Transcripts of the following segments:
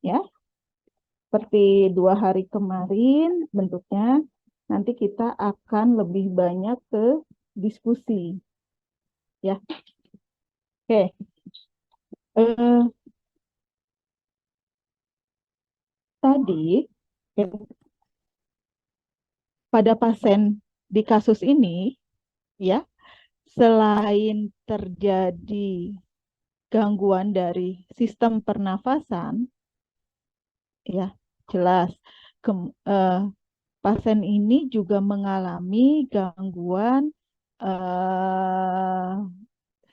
ya. Seperti 2 hari kemarin bentuknya, nanti kita akan lebih banyak ke diskusi, ya. Oke. Eh, Tadi pada pasien di kasus ini, ya, selain terjadi gangguan dari sistem pernafasan, ya, jelas. Kem- eh, Pasien ini juga mengalami gangguan eh,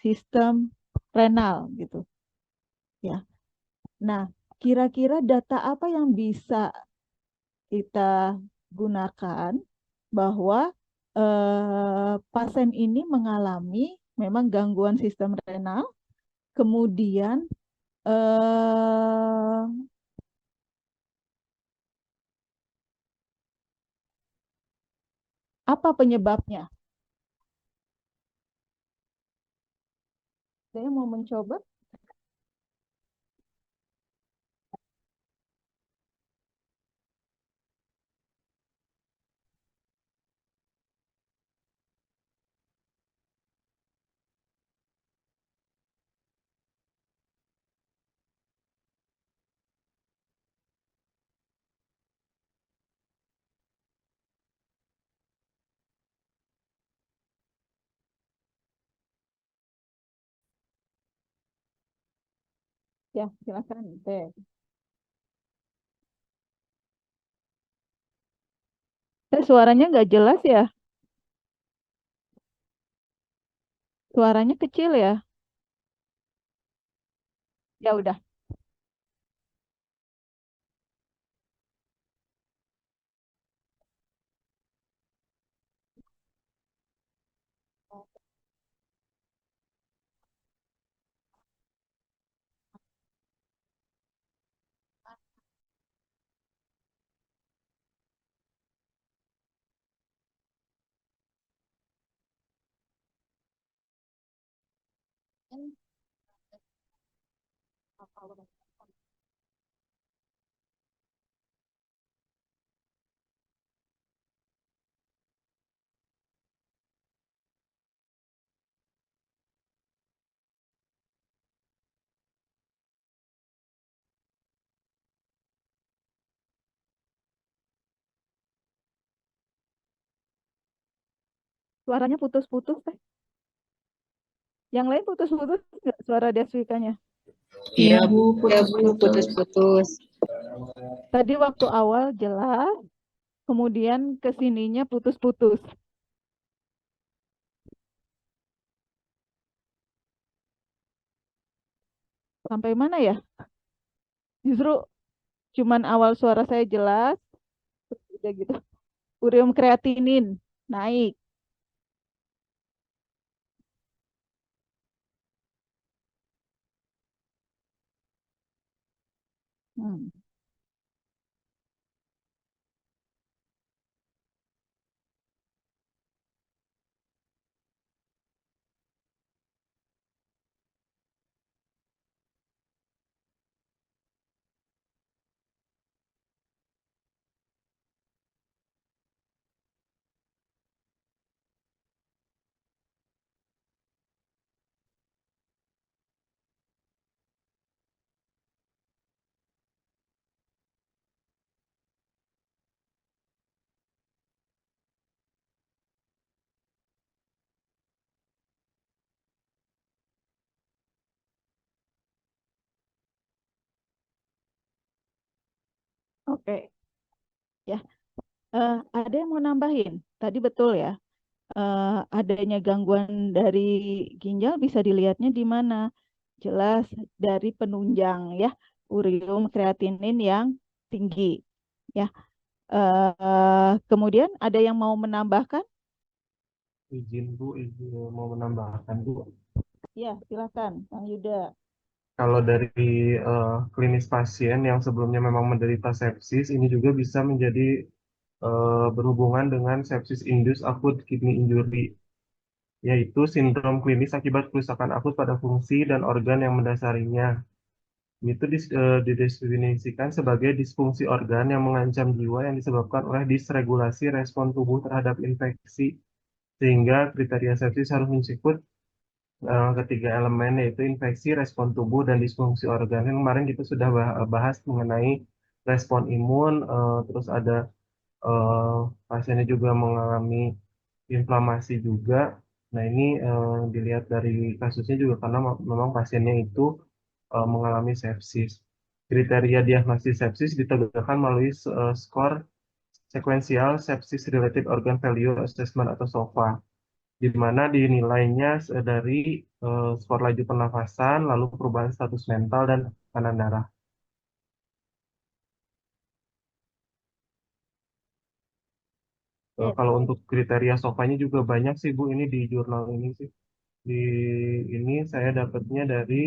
sistem renal gitu, ya. Nah, kira-kira data apa yang bisa kita gunakan bahwa pasien ini mengalami memang gangguan sistem renal, kemudian eh, apa penyebabnya? Saya mau mencoba. Ya, silakan. Teh. Suaranya nggak jelas ya? Suaranya kecil ya? Ya udah. Suaranya putus-putus, Teh. Yang lain putus-putus nggak suara Deswikanya? Iya, Bu, putus-putus. Tadi waktu awal jelas, kemudian kesininya putus-putus. Sampai mana ya? Justru cuman awal suara saya jelas, udah gitu. Urium kreatinin naik. Hmm, Oke, ya. Ada yang mau nambahin? Tadi betul ya. Adanya gangguan dari ginjal bisa dilihatnya di mana? Jelas dari penunjang ya, urium kreatinin yang tinggi. Ya. Kemudian ada yang mau menambahkan? Izin Bu, izin mau menambahkan Bu. Ya, silakan, Kang Yuda. Kalau dari klinis pasien yang sebelumnya memang menderita sepsis, ini juga bisa menjadi berhubungan dengan sepsis induced acute kidney injury, yaitu sindrom klinis akibat kerusakan akut pada fungsi dan organ yang mendasarinya. Itu didefinisikan sebagai disfungsi organ yang mengancam jiwa yang disebabkan oleh disregulasi respon tubuh terhadap infeksi, sehingga kriteria sepsis harus mencakup ketiga elemen, yaitu infeksi, respon tubuh, dan disfungsi organ. Yang kemarin kita sudah bahas mengenai respon imun, terus ada eh, pasiennya juga mengalami inflamasi juga. Nah, ini dilihat dari kasusnya juga karena memang pasiennya itu mengalami sepsis. Kriteria diagnosis sepsis ditegakkan melalui skor sekuensial Sepsis Related Organ Failure Assessment atau SOFA, di mana dinilainya dari skor laju pernafasan, lalu perubahan status mental, dan tekanan darah. Oke, Kalau baik. untuk kriteria SOFA-nya juga banyak sih Bu, ini di jurnal ini sih. Di ini saya dapatnya dari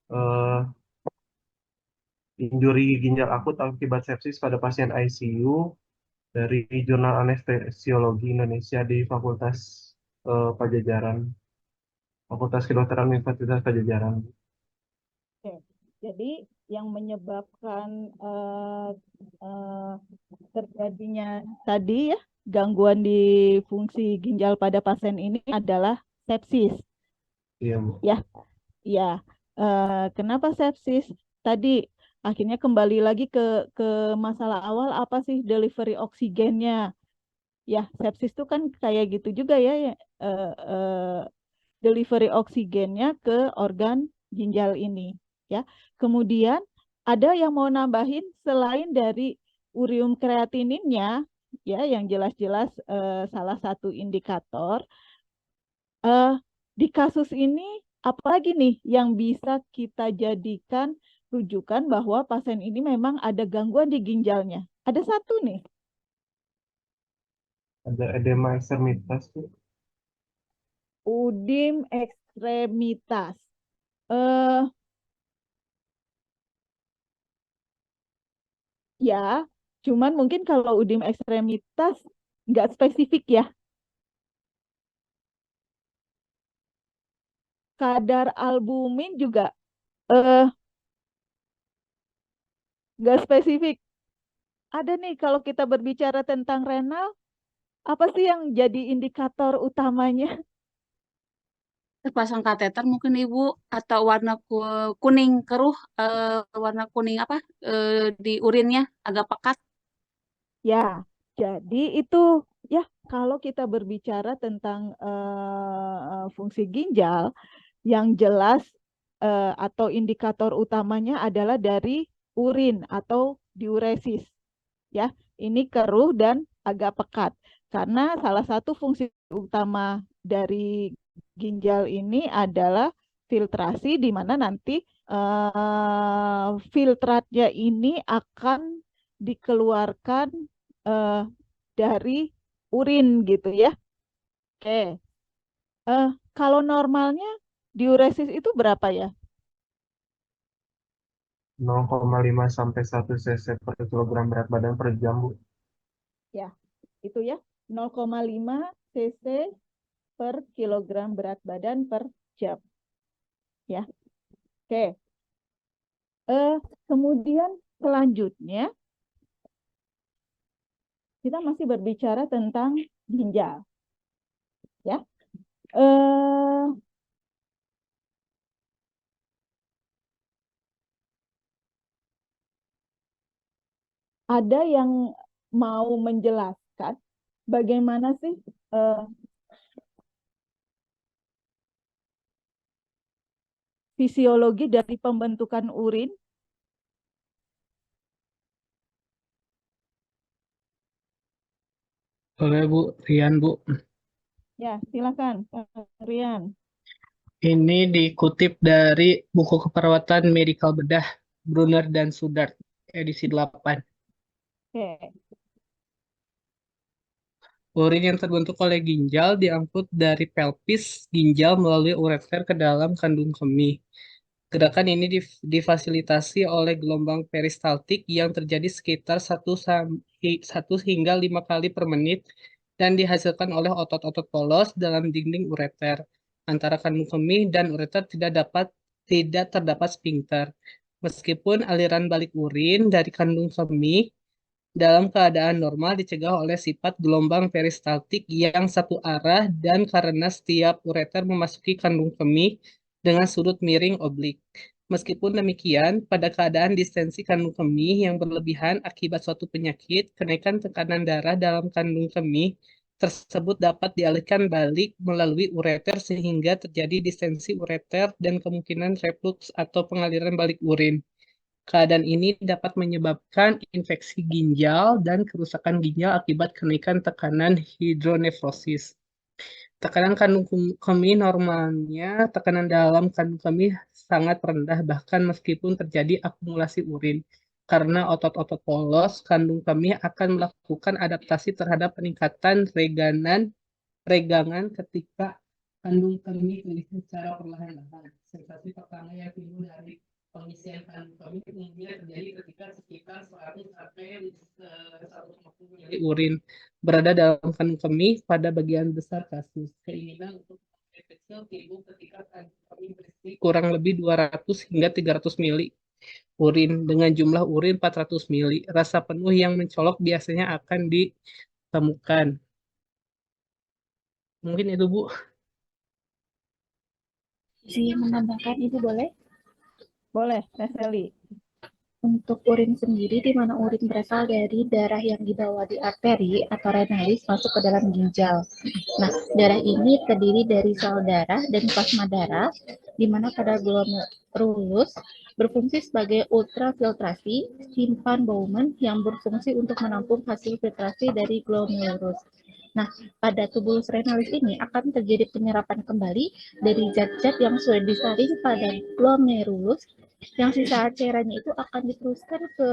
eh, injuri ginjal akut akibat sepsis pada pasien ICU dari Jurnal Anestesiologi Indonesia di Pajajaran, Fakultas Kedokteran Universitas Pajajaran. Oke. Jadi yang menyebabkan eh, terjadinya tadi ya gangguan di fungsi ginjal pada pasien ini adalah sepsis. Iya, Bu. Ya, ya. Kenapa sepsis? Tadi akhirnya kembali lagi ke masalah awal apa sih delivery oksigennya? Ya, sepsis itu kan kayak gitu juga ya, ya. Delivery oksigennya ke organ ginjal ini, ya. Kemudian ada yang mau nambahin selain dari urium kreatininnya, ya, yang jelas-jelas salah satu indikator. eh, di kasus ini, apalagi nih yang bisa kita jadikan rujukan bahwa pasien ini memang ada gangguan di ginjalnya? Ada satu nih, Ada edema ekstremitas, Bu. udim ekstremitas. Eh, ya, cuman mungkin kalau udim ekstremitas nggak spesifik ya. Kadar albumin juga eh nggak spesifik. Ada nih kalau kita berbicara tentang renal, apa sih yang jadi indikator utamanya? Terpasang kateter mungkin Ibu atau warna kuning keruh, warna kuning apa di urinnya agak pekat. Ya, jadi itu ya kalau kita berbicara tentang fungsi ginjal, yang jelas atau indikator utamanya adalah dari urin atau diuresis. Ya, ini keruh dan agak pekat. Karena salah satu fungsi utama dari ginjal ini adalah filtrasi, di mana nanti filtratnya ini akan dikeluarkan eh, dari urin gitu ya. Oke, eh, kalau normalnya diuresis itu berapa ya? 0,5 sampai 1 cc per kilogram berat badan per jam, Bu. Ya, itu ya 0,5 cc per kilogram berat badan per jam. Ya, oke. Kemudian selanjutnya kita masih berbicara tentang ginjal. Ya, eh, ada yang mau menjelaskan bagaimana sih eh, fisiologi dari pembentukan urin? Boleh Bu, Rian Bu. Ya, silakan, Pak Rian. Ini dikutip dari buku keperawatan medikal bedah Brunner dan Sudart, edisi 8. Oke, Urin yang terbentuk oleh ginjal diangkut dari pelvis ginjal melalui ureter ke dalam kandung kemih. Gerakan ini difasilitasi oleh gelombang peristaltik yang terjadi sekitar 1 hingga 5 kali per menit dan dihasilkan oleh otot-otot polos dalam dinding ureter. Antara kandung kemih dan ureter tidak terdapat sphincter. Meskipun aliran balik urin dari kandung kemih dalam keadaan normal dicegah oleh sifat gelombang peristaltik yang satu arah dan karena setiap ureter memasuki kandung kemih dengan sudut miring oblik. Meskipun demikian, pada keadaan distensi kandung kemih yang berlebihan akibat suatu penyakit, kenaikan tekanan darah dalam kandung kemih tersebut dapat dialihkan balik melalui ureter sehingga terjadi distensi ureter dan kemungkinan reflux atau pengaliran balik urin. Keadaan ini dapat menyebabkan infeksi ginjal dan kerusakan ginjal akibat kenaikan tekanan hidronefrosis. Tekanan kandung kemih normalnya, tekanan dalam kandung kemih sangat rendah bahkan meskipun terjadi akumulasi urin. Karena otot-otot polos, kandung kemih akan melakukan adaptasi terhadap peningkatan regangan ketika kandung kemih terisi secara perlahan-lahan. Sensasi pertama yang timbul dari pengisian kandung kemih umumnya terjadi ketika sekitar 100 sampai 150 mili urin berada dalam kandung kemih pada bagian besar kasus. Keinginan untuk kecil timbul ketika kandung kemih berisi kurang lebih 200 hingga 300 mili urin dengan jumlah urin 400 mili. Rasa penuh yang mencolok biasanya akan ditemukan. Mungkin itu, Bu. Saya menambahkan itu boleh? Boleh, Teh Sally. Untuk urin sendiri, di mana urin berasal dari darah yang dibawa di arteri atau renalis masuk ke dalam ginjal. Nah, darah ini terdiri dari sel darah dan plasma darah, di mana pada glomerulus berfungsi sebagai ultrafiltrasi simpan Bowman yang berfungsi untuk menampung hasil filtrasi dari glomerulus. Nah, pada tubulus renalis ini akan terjadi penyerapan kembali dari zat-zat yang sudah disaring pada glomerulus, yang sisa cairannya itu akan diteruskan ke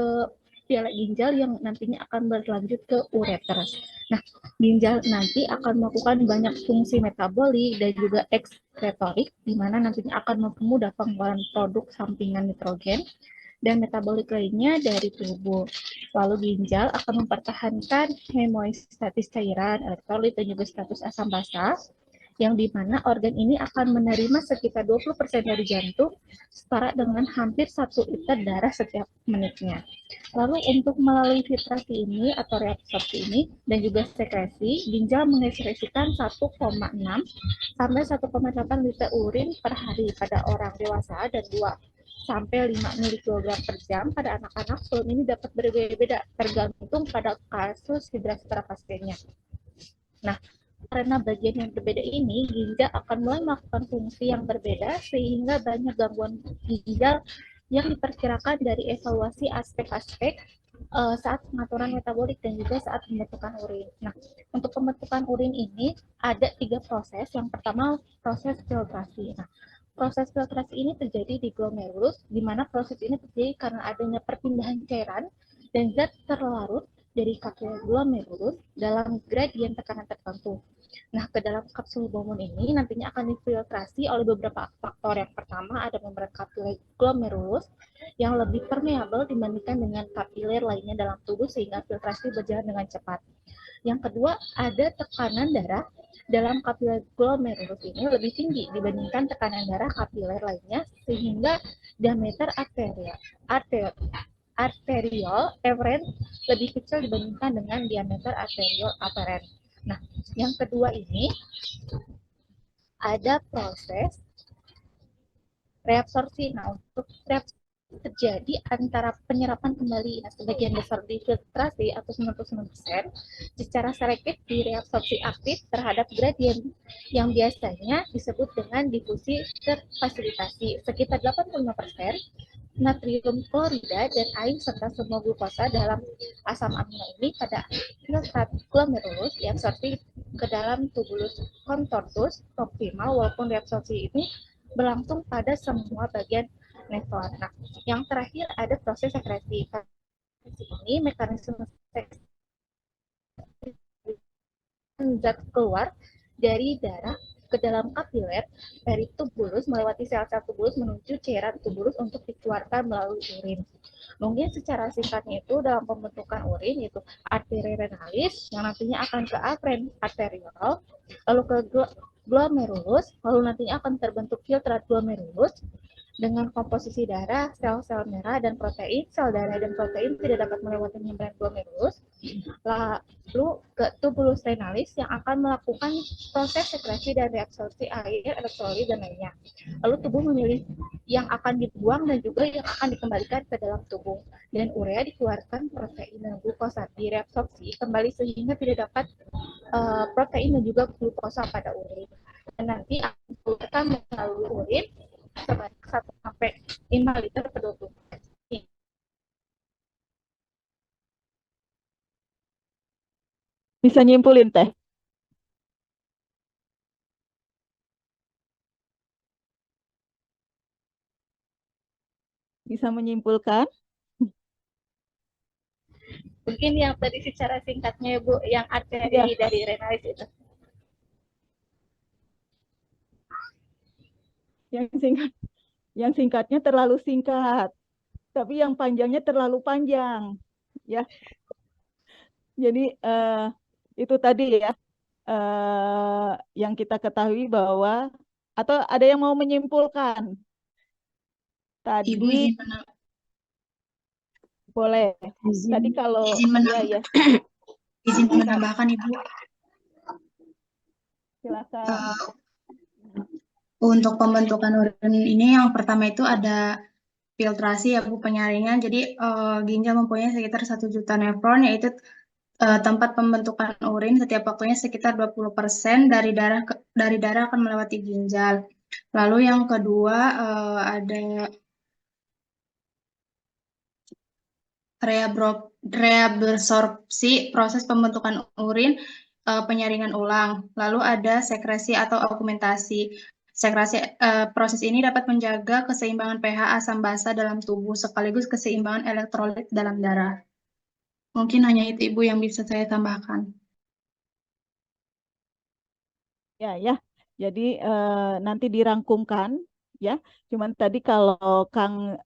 piala ginjal yang nantinya akan berlanjut ke ureter. Nah, ginjal nanti akan melakukan banyak fungsi metabolik dan juga ekskretorik, di mana nantinya akan mempermudah pengeluaran produk sampingan nitrogen dan metabolik lainnya dari tubuh. Lalu ginjal akan mempertahankan hemostatis cairan, elektrolit, dan juga status asam basa, yang dimana organ ini akan menerima sekitar 20% dari jantung, setara dengan hampir 1 liter darah setiap menitnya. Lalu untuk melalui filtrasi ini atau reabsorpsi ini dan juga sekresi, ginjal mengekskresikan 1,6 sampai 1,8 liter urin per hari pada orang dewasa dan 2 sampai 5 mg per jam pada anak-anak. Volume ini dapat berbeda-beda tergantung pada kasus hidrasi pasien. Nah, karena bagian yang berbeda ini, ginjal akan mulai melakukan fungsi yang berbeda sehingga banyak gangguan ginjal yang diperkirakan dari evaluasi aspek-aspek saat pengaturan metabolik dan juga saat pembentukan urin. Nah, untuk pembentukan urin ini ada 3 proses. Yang pertama, proses filtrasi. Nah, proses filtrasi ini terjadi di glomerulus, di mana proses ini terjadi karena adanya perpindahan cairan dan zat terlarut dari kapiler glomerulus dalam gradien tekanan tertentu. Nah, ke dalam kapsul Bowman ini nantinya akan difiltrasi oleh beberapa faktor. Yang pertama ada membran kapiler glomerulus yang lebih permeabel dibandingkan dengan kapiler lainnya dalam tubuh sehingga filtrasi berjalan dengan cepat. Yang kedua, ada tekanan darah dalam kapiler glomerulus ini lebih tinggi dibandingkan tekanan darah kapiler lainnya sehingga diameter arteriol afferent lebih kecil dibandingkan dengan diameter arteriol afferent. Nah, yang kedua ini ada proses reabsorpsi. Nah, untuk reabsorpsi terjadi antara penyerapan kembali sebagian besar difiltrasi atau 99% secara selektif di reabsorpsi aktif terhadap gradien yang biasanya disebut dengan difusi terfasilitasi sekitar 85%. Natrium klorida dan air serta semua glukosa dalam asam amino ini pada filtrat glomerulus diabsorpsi ke dalam tubulus contortus optimal, walaupun reabsorpsi ini berlangsung pada semua bagian nefron. Nah, yang terakhir ada proses sekresi. Ini mekanisme sekresi zat keluar dari darah ke dalam kapiler dari tubulus melewati sel-sel tubulus menuju cairan tubulus untuk dikeluarkan melalui urin. Mungkin secara singkatnya itu dalam pembentukan urin yaitu arteri renalis yang nantinya akan ke afferent arteriol, lalu ke glomerulus, lalu nantinya akan terbentuk filtrat glomerulus, Dengan komposisi darah, sel-sel merah dan protein, sel darah dan protein tidak dapat melewati membran glomerulus, lalu ke tubulus renalis yang akan melakukan proses sekresi dan reabsorpsi air, elektrolit, dan lainnya. Lalu tubuh memilih yang akan dibuang dan juga yang akan dikembalikan ke dalam tubuh. Dan urea dikeluarkan protein dan glukosa direabsorpsi kembali sehingga tidak dapat protein dan juga glukosa pada urin. Dan nanti akan dikeluarkan melalui urin sebanyak 1-5 liter per 24 jam. Bisa nyimpulin teh? Bisa menyimpulkan? Mungkin yang tadi secara singkatnya Bu, yang arteri Ya. dari renalis itu. Yang singkatnya terlalu singkat, tapi yang panjangnya terlalu panjang, ya. Jadi itu tadi ya yang kita ketahui bahwa, atau ada yang mau menyimpulkan? Tadi Ibu izin menambahkan. boleh. Tadi kalau ya Izin menambahkan Ibu. silakan. Untuk pembentukan urin ini yang pertama itu ada filtrasi ya Bu, penyaringan. Jadi ginjal mempunyai sekitar 1 juta nefron, yaitu tempat pembentukan urin setiap waktunya sekitar 20% dari darah akan melewati ginjal. Lalu yang kedua ada reabsorpsi, proses pembentukan urin, penyaringan ulang. Lalu ada sekresi atau augmentasi. Proses ini dapat menjaga keseimbangan pH asam basa dalam tubuh sekaligus keseimbangan elektrolit dalam darah. Mungkin hanya itu Ibu yang bisa saya tambahkan. Ya. Jadi nanti dirangkumkan ya. Cuman tadi kalau Kang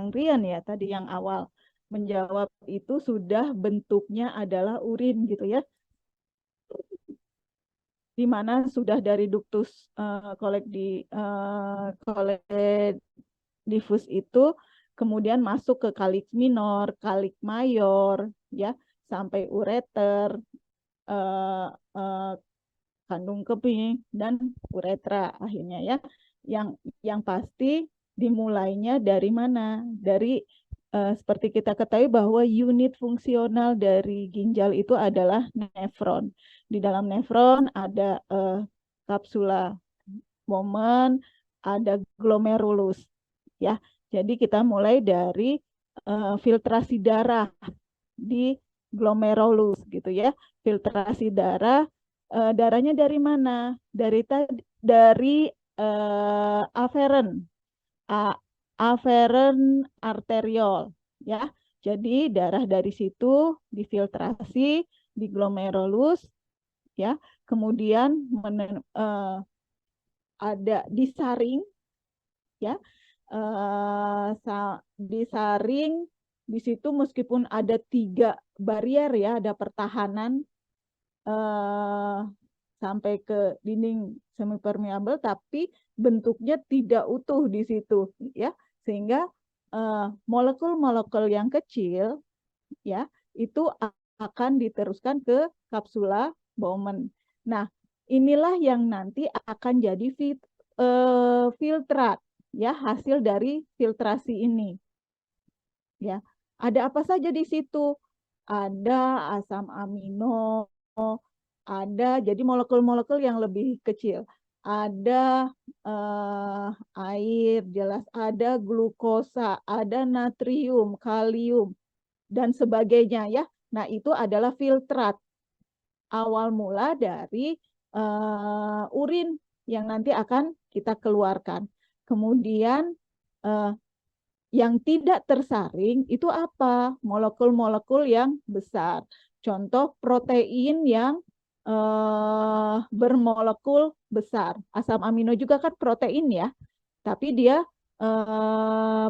Rian ya tadi yang awal menjawab itu sudah bentuknya adalah urin gitu ya. Di mana sudah dari ductus collectifus itu kemudian masuk ke kalix minor, kalix mayor, ya sampai ureter, kandung kemih dan uretra akhirnya ya. Yang pasti dimulainya dari mana? Dari seperti kita ketahui bahwa unit fungsional dari ginjal itu adalah nefron. Di dalam nefron ada kapsula Bowman, ada glomerulus, ya. Jadi kita mulai dari filtrasi darah di glomerulus, gitu ya. Filtrasi darah, darahnya dari mana? Dari aferen arteriol, ya. Jadi darah dari situ difiltrasi di glomerulus, ya. Kemudian ada disaring, ya. Disaring di situ meskipun ada 3 barier ya, ada pertahanan sampai ke dinding semipermeabel, tapi bentuknya tidak utuh di situ, ya, sehingga molekul-molekul yang kecil, ya, itu akan diteruskan ke kapsula Bowman. Nah, inilah yang nanti akan jadi filtrat, ya, hasil dari filtrasi ini, ya. Ada apa saja di situ? Ada asam amino, ada jadi molekul-molekul yang lebih kecil. Ada air, jelas ada glukosa, ada natrium, kalium, dan sebagainya ya. Nah, itu adalah filtrat awal mula dari urin yang nanti akan kita keluarkan. Kemudian yang tidak tersaring itu apa? Molekul-molekul yang besar. Contoh protein yang bermolekul besar. Asam amino juga kan protein ya, tapi dia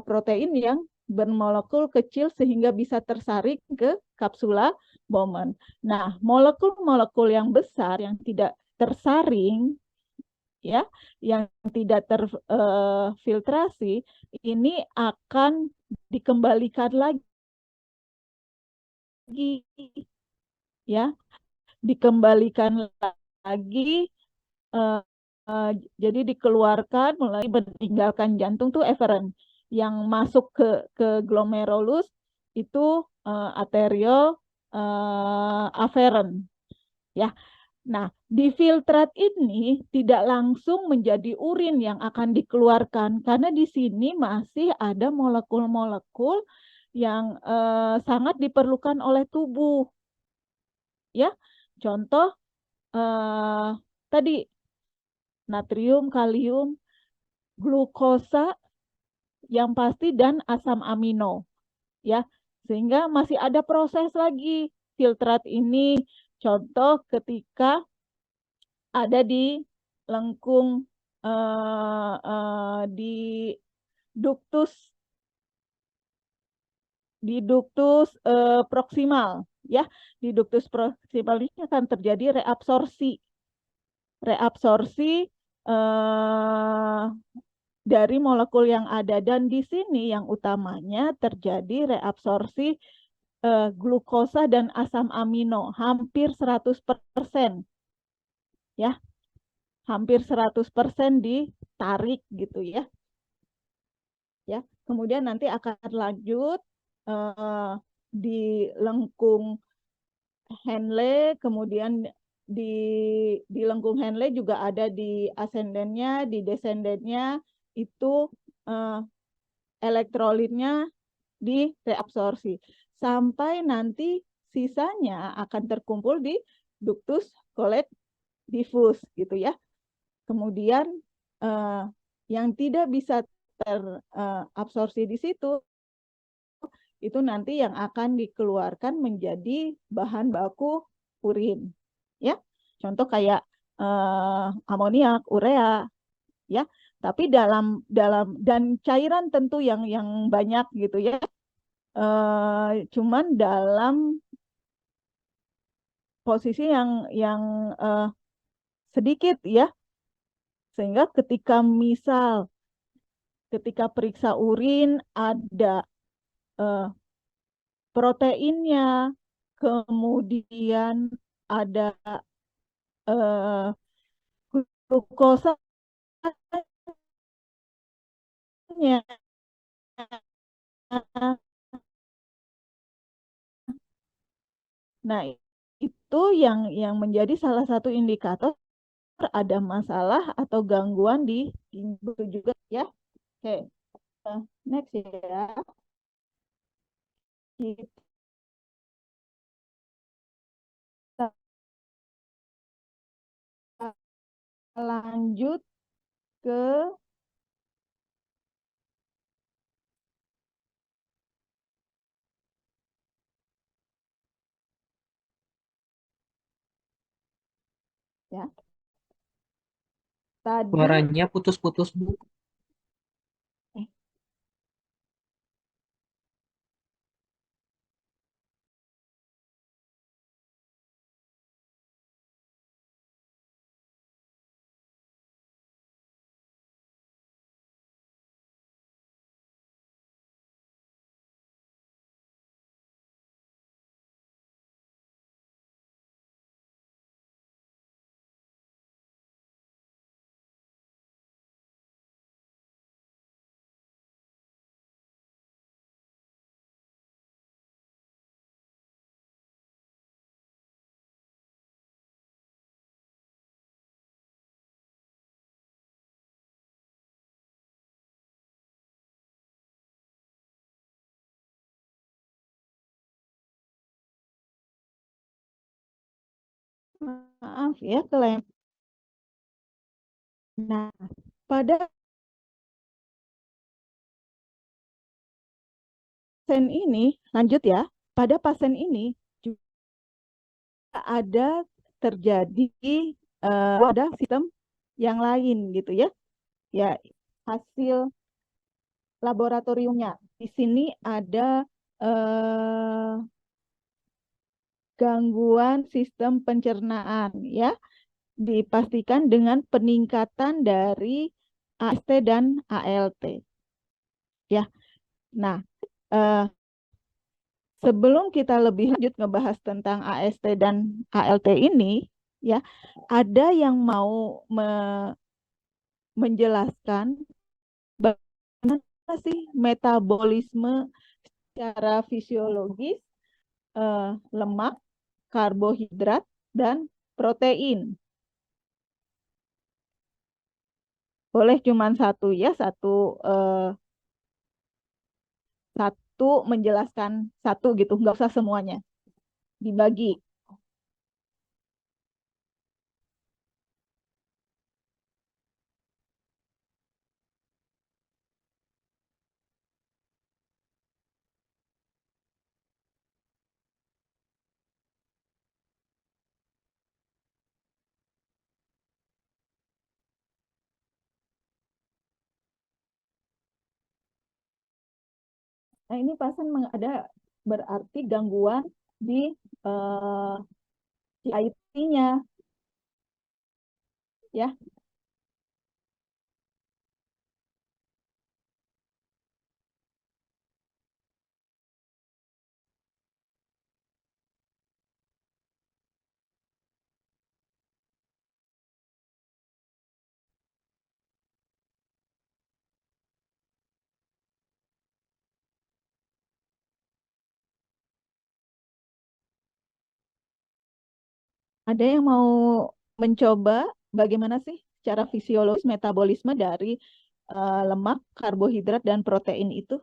protein yang bermolekul kecil sehingga bisa tersaring ke kapsula Bowman. Nah, molekul-molekul yang besar yang tidak tersaring ya, yang tidak terfiltrasi ini akan dikembalikan lagi, ya, dikembalikan lagi, eh, eh, jadi dikeluarkan mulai meninggalkan jantung tuh eferen, yang masuk ke glomerulus itu arteriol aferen, ya. Nah, di filtrat ini tidak langsung menjadi urin yang akan dikeluarkan karena di sini masih ada molekul-molekul yang sangat diperlukan oleh tubuh, ya. Contoh tadi natrium, kalium, glukosa yang pasti dan asam amino, ya. Sehingga masih ada proses lagi filtrat ini. Contoh ketika ada di lengkung di duktus proksimal, ya. Di duktus proksimal ini akan terjadi reabsorsi dari molekul yang ada, dan di sini yang utamanya terjadi reabsorsi glukosa dan asam amino hampir 100%, ya. Hampir 100% ditarik gitu, ya. Ya, kemudian nanti akan lanjut di lengkung Henle, kemudian di lengkung Henle juga ada di ascendennya, di descendennya itu elektrolitnya direabsorsi sampai nanti sisanya akan terkumpul di ductus collectifus gitu, ya. Kemudian yang tidak bisa terabsorsi di situ itu nanti yang akan dikeluarkan menjadi bahan baku urin, ya. Contoh kayak amoniak, urea, ya. Tapi dalam dan cairan tentu yang banyak gitu, ya. Cuman dalam posisi yang sedikit, ya. Sehingga ketika periksa urin ada proteinnya, kemudian ada glukosanya. Nah, itu yang menjadi salah satu indikator ada masalah atau gangguan di ginjal juga, ya. Oke, next ya. Kita lanjut ke ya. Tadi Suaranya putus-putus, Bu. maaf ya kelem. Nah, pada pasien ini lanjut ya. Pada pasien ini juga ada terjadi ada sistem yang lain gitu, ya. Ya, hasil laboratoriumnya. Di sini ada gangguan sistem pencernaan, ya. dipastikan dengan peningkatan dari AST dan ALT. Ya. Nah, sebelum kita lebih lanjut ngebahas tentang AST dan ALT ini, ya, ada yang mau menjelaskan bagaimana sih metabolisme secara fisiologis lemak, karbohidrat, dan protein. Boleh cuma satu ya, satu menjelaskan satu gitu, nggak usah semuanya. Dibagi. Nah, ini pasien ada berarti gangguan di CIT-nya, ya. Ada yang mau mencoba bagaimana sih secara fisiologis metabolisme dari lemak, karbohidrat, dan protein itu?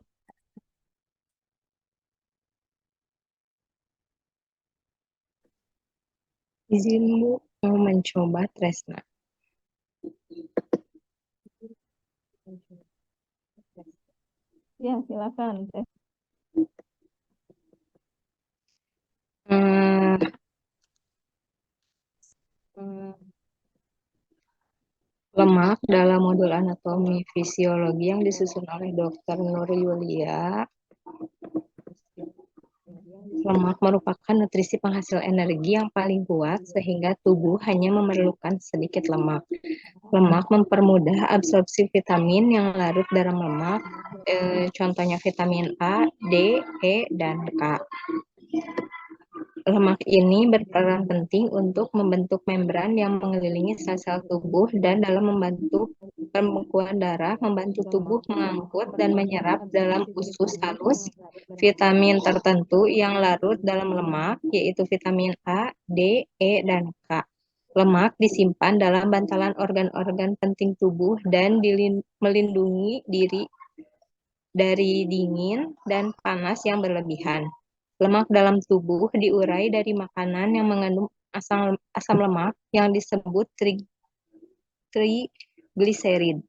Izin Bu, mau mencoba Tresna. Ya, silakan. Hmm, hmm, lemak dalam modul anatomi fisiologi yang disusun oleh Dr. Nur Yulia. Lemak merupakan nutrisi penghasil energi yang paling kuat sehingga tubuh hanya memerlukan sedikit lemak. Lemak mempermudah absorpsi vitamin yang larut dalam lemak, contohnya vitamin A, D, E, dan K. Lemak ini berperan penting untuk membentuk membran yang mengelilingi sel-sel tubuh dan dalam membantu pembekuan darah, membantu tubuh mengangkut dan menyerap dalam usus halus vitamin tertentu yang larut dalam lemak, yaitu vitamin A, D, E, dan K. Lemak disimpan dalam bantalan organ-organ penting tubuh dan melindungi diri dari dingin dan panas yang berlebihan. Lemak dalam tubuh diurai dari makanan yang mengandung asam lemak yang disebut trigliserid.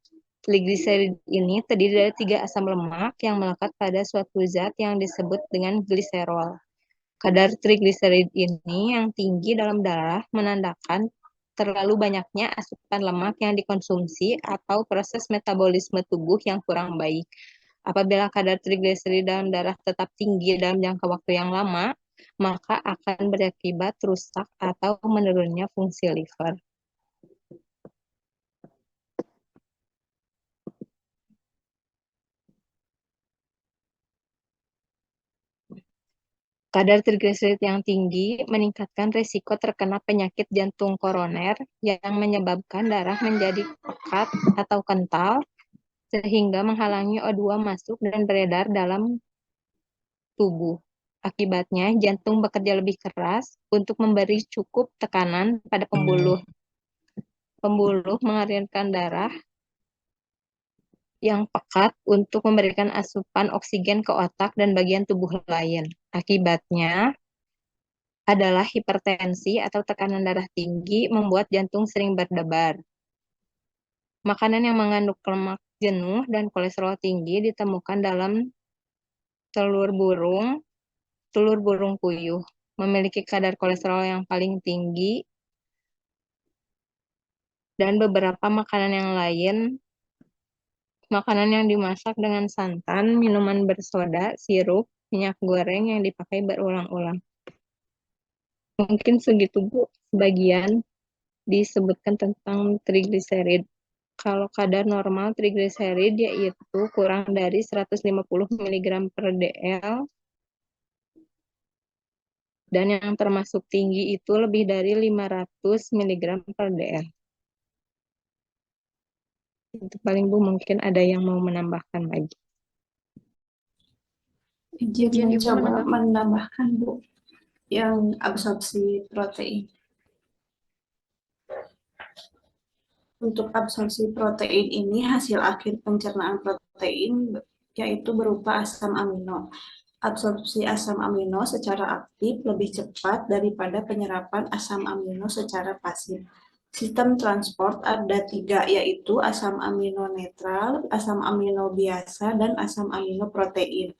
Trigliserid ini terdiri dari 3 asam lemak yang melekat pada suatu zat yang disebut dengan gliserol. Kadar trigliserid ini yang tinggi dalam darah menandakan terlalu banyaknya asupan lemak yang dikonsumsi atau proses metabolisme tubuh yang kurang baik. Apabila kadar trigliserid dalam darah tetap tinggi dalam jangka waktu yang lama, maka akan berakibat rusak atau menurunnya fungsi liver. Kadar trigliserid yang tinggi meningkatkan risiko terkena penyakit jantung koroner yang menyebabkan darah menjadi pekat atau kental sehingga menghalangi O2 masuk dan beredar dalam tubuh. Akibatnya, jantung bekerja lebih keras untuk memberi cukup tekanan pada pembuluh. Pembuluh mengalirkan darah yang pekat untuk memberikan asupan oksigen ke otak dan bagian tubuh lain. Akibatnya adalah hipertensi atau tekanan darah tinggi membuat jantung sering berdebar. Makanan yang mengandung lemak jenuh dan kolesterol tinggi ditemukan dalam telur burung puyuh, memiliki kadar kolesterol yang paling tinggi, dan beberapa makanan yang lain, makanan yang dimasak dengan santan, minuman bersoda, sirup, minyak goreng yang dipakai berulang-ulang. Mungkin segitu Bu, sebagian. disebutkan tentang trigliserid. Kalau kadar normal trigliserid yaitu kurang dari 150 mg per dl, dan yang termasuk tinggi itu lebih dari 500 mg per dl. Itu paling Bu, mungkin ada yang mau menambahkan lagi. Izin mencoba menambahkan Bu, yang absorpsi protein. Untuk absorpsi protein ini hasil akhir pencernaan protein yaitu berupa asam amino. Absorpsi asam amino secara aktif lebih cepat daripada penyerapan asam amino secara pasif. Sistem transport ada 3, yaitu asam amino netral, asam amino biasa, dan asam amino protein.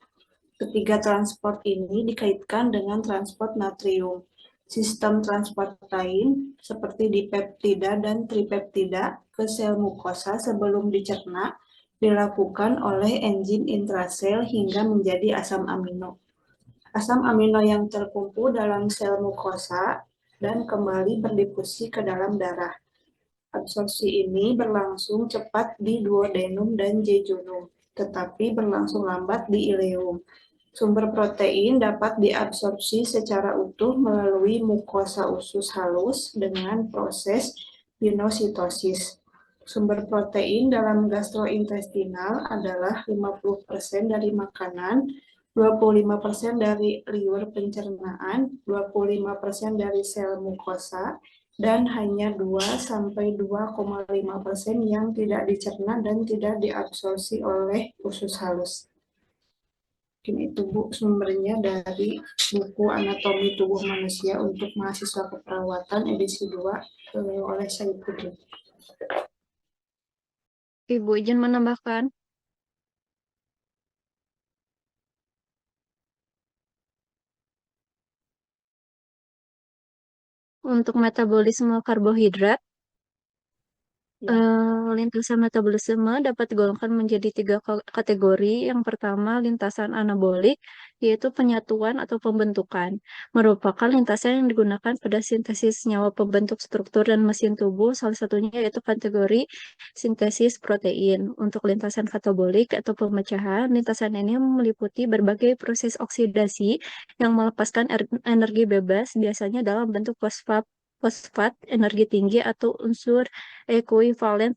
Ketiga transport ini dikaitkan dengan transport natrium. Sistem transport lain seperti dipeptida dan tripeptida ke sel mukosa sebelum dicerna dilakukan oleh enzim intrasel hingga menjadi asam amino. Asam amino yang terkumpul dalam sel mukosa dan kembali berdifusi ke dalam darah. Absorpsi ini berlangsung cepat di duodenum dan jejunum, tetapi berlangsung lambat di ileum. Sumber protein dapat diabsorpsi secara utuh melalui mukosa usus halus dengan proses pinositosis. Sumber protein dalam gastrointestinal adalah 50% dari makanan, 25% dari liur pencernaan, 25% dari sel mukosa, dan hanya 2-2,5% yang tidak dicerna dan tidak diabsorpsi oleh usus halus. Mungkin itu Bu sumbernya dari buku Anatomi Tubuh Manusia untuk mahasiswa keperawatan edisi 2 oleh Saipudin. Ibu izin menambahkan. Untuk metabolisme karbohidrat, lintasan metabolisme dapat digolongkan menjadi 3 kategori. Yang pertama, lintasan anabolik, yaitu penyatuan atau pembentukan. Merupakan lintasan yang digunakan pada sintesis senyawa pembentuk struktur dan mesin tubuh, salah satunya yaitu kategori sintesis protein. Untuk lintasan katabolik atau pemecahan, lintasan ini meliputi berbagai proses oksidasi yang melepaskan energi bebas, biasanya dalam bentuk fosfat energi tinggi atau unsur ekuivalen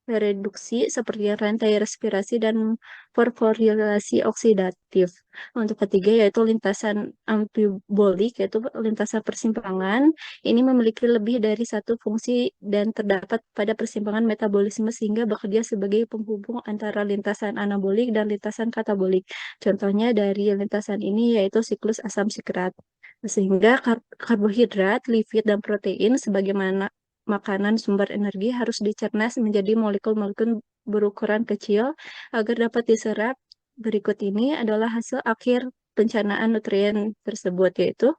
reduksi seperti rantai respirasi dan fosforilasi oksidatif. Untuk ketiga yaitu lintasan amfibolik, yaitu lintasan persimpangan. Ini memiliki lebih dari satu fungsi dan terdapat pada persimpangan metabolisme sehingga bekerja sebagai penghubung antara lintasan anabolik dan lintasan katabolik. Contohnya dari lintasan ini yaitu siklus asam sikrat. Sehingga karbohidrat, lipid, dan protein sebagaimana makanan sumber energi harus dicerna menjadi molekul-molekul berukuran kecil agar dapat diserap. Berikut ini adalah hasil akhir pencernaan nutrien tersebut, yaitu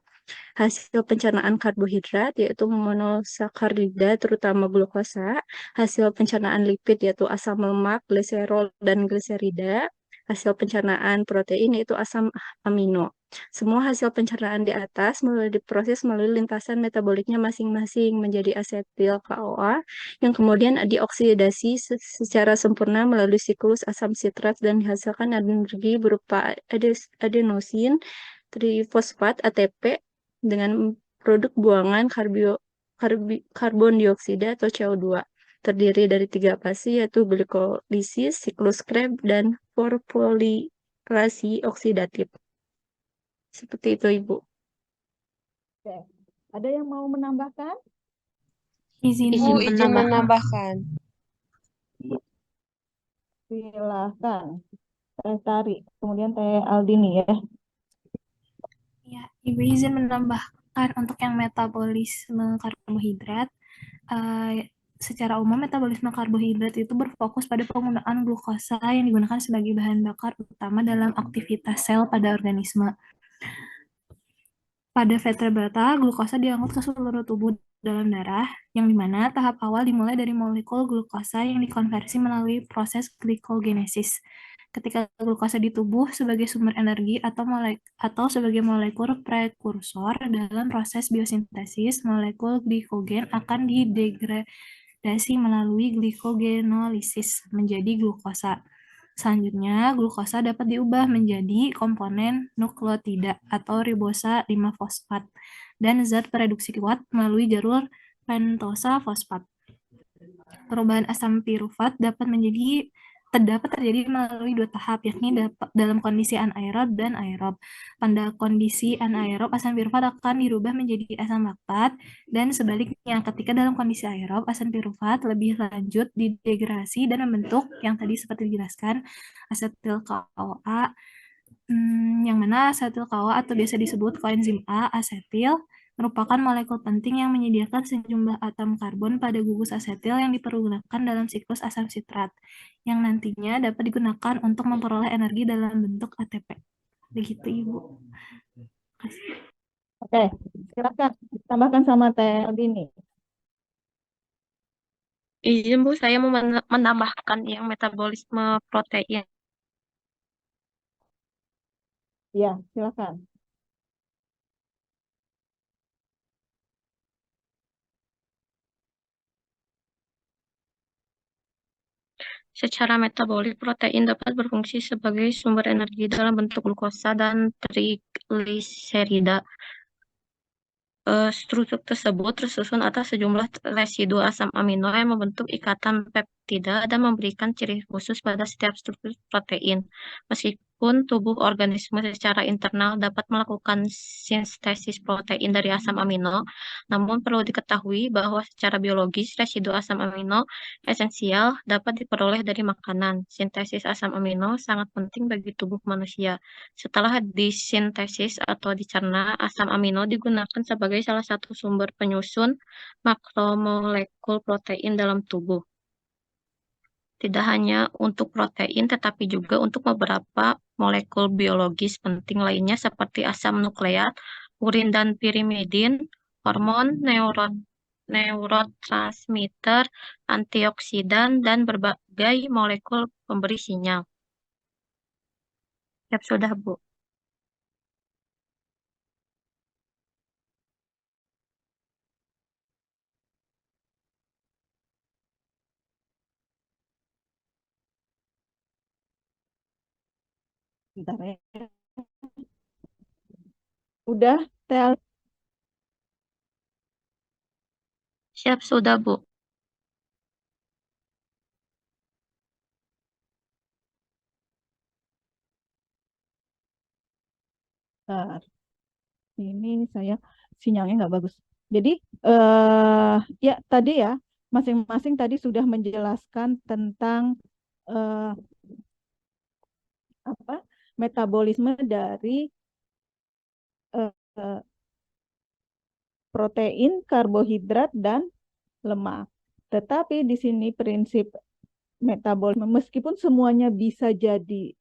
hasil pencernaan karbohidrat, yaitu monosakarida, terutama glukosa, hasil pencernaan lipid, yaitu asam lemak, gliserol, dan gliserida, hasil pencernaan protein, yaitu asam amino. Semua hasil pencernaan di atas diproses melalui lintasan metaboliknya masing-masing menjadi asetil CoA yang kemudian dioksidasi secara sempurna melalui siklus asam sitrat dan dihasilkan energi berupa adenosin trifosfat ATP dengan produk buangan karbon dioksida atau CO2. Terdiri dari 3 fase yaitu glikolisis, siklus Krebs, dan fosforilasi oksidatif. Seperti itu, Ibu. Oke. Ada yang mau menambahkan? Izin menambahkan. Silakan. Teh Tari, kemudian Teh Aldini ya. Ya, Ibu izin menambahkan untuk yang metabolisme karbohidrat. Secara umum metabolisme karbohidrat itu berfokus pada penggunaan glukosa yang digunakan sebagai bahan bakar utama dalam aktivitas sel pada organisme. Pada vertebrata, glukosa diangkut ke seluruh tubuh dalam darah, yang dimana tahap awal dimulai dari molekul glukosa yang dikonversi melalui proses glikogenesis. ketika glukosa di tubuh sebagai sumber energi atau sebagai molekul prekursor dalam proses biosintesis, molekul glikogen akan didegradasi melalui glikogenolisis menjadi glukosa. Selanjutnya, glukosa dapat diubah menjadi komponen nukleotida atau ribosa 5-fosfat dan zat pereduksi kuat melalui jalur pentosa fosfat. Perubahan asam pirufat dapat terjadi melalui dua tahap, yakni dalam kondisi anaerob dan aerob. Pada kondisi anaerob, asam pirufat akan dirubah menjadi asam laktat, dan sebaliknya, ketika dalam kondisi aerob, asam pirufat lebih lanjut didegradasi dan membentuk yang tadi seperti dijelaskan, asetil CoA, yang mana asetil CoA atau biasa disebut koenzim A, asetil, merupakan molekul penting yang menyediakan sejumlah atom karbon pada gugus asetil yang dipergunakan dalam siklus asam sitrat, yang nantinya dapat digunakan untuk memperoleh energi dalam bentuk ATP. Begitu, Ibu. Kasih. Oke, silakan tambahkan sama Teh Dini. Izin Bu, saya mau menambahkan yang metabolisme protein. Ya, silakan. Secara metabolik, protein dapat berfungsi sebagai sumber energi dalam bentuk glukosa dan trigliserida. Struktur tersebut tersusun atas sejumlah residu asam amino yang membentuk ikatan peptida dan memberikan ciri khusus pada setiap struktur protein. Meskipun tubuh organisme secara internal dapat melakukan sintesis protein dari asam amino, namun perlu diketahui bahwa secara biologis residu asam amino esensial dapat diperoleh dari makanan. Sintesis asam amino sangat penting bagi tubuh manusia. Setelah disintesis atau dicerna, asam amino digunakan sebagai salah satu sumber penyusun makromolekul protein dalam tubuh. Tidak hanya untuk protein, tetapi juga untuk beberapa molekul biologis penting lainnya seperti asam nukleat, urin dan pirimidin, hormon, neurotransmitter, antioksidan, dan berbagai molekul pemberi sinyal. Siap sudah, Bu. Bentar ya. Udah, Tel. Siap sudah, Bu. Bentar. Ini saya sinyalnya nggak bagus. Jadi, ya tadi ya, masing-masing tadi sudah menjelaskan tentang apa metabolisme dari protein, karbohidrat, dan lemak. Tetapi di sini prinsip metabolisme, meskipun semuanya bisa jadi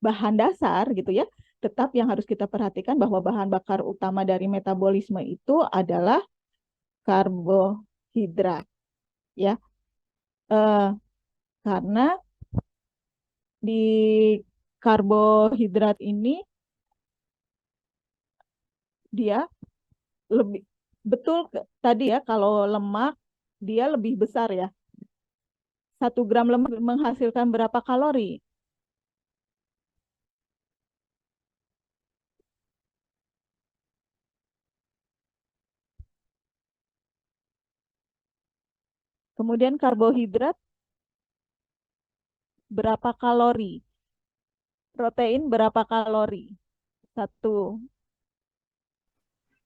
bahan dasar gitu ya, tetap yang harus kita perhatikan bahwa bahan bakar utama dari metabolisme itu adalah karbohidrat, ya, karena di karbohidrat ini dia lebih betul tadi ya, kalau lemak dia lebih besar ya. 1 gram lemak menghasilkan berapa kalori? Kemudian karbohidrat berapa kalori? Protein berapa kalori? 1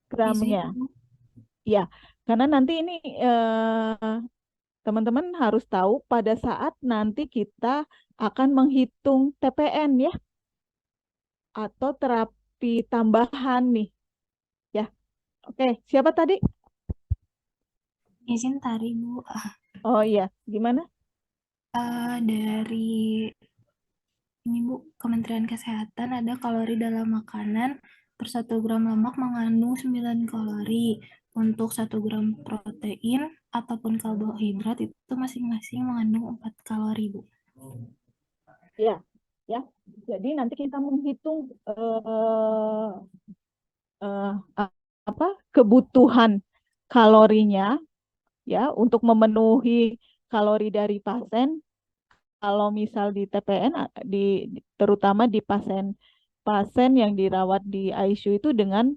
gramnya. Ya, karena nanti ini teman-teman harus tahu pada saat nanti kita akan menghitung TPN ya, atau terapi tambahan nih. Ya, oke. Siapa tadi? Izin tadi, Bu. Oh iya, gimana? Dari ini, Bu, Kementerian Kesehatan ada kalori dalam makanan per 1 gram lemak mengandung 9 kalori. Untuk 1 gram protein ataupun karbohidrat itu masing-masing mengandung 4 kalori, Bu. Ya, ya. Jadi nanti kita menghitung kebutuhan kalorinya ya untuk memenuhi kalori dari pasien. Kalau misal di TPN terutama di pasien yang dirawat di ICU itu dengan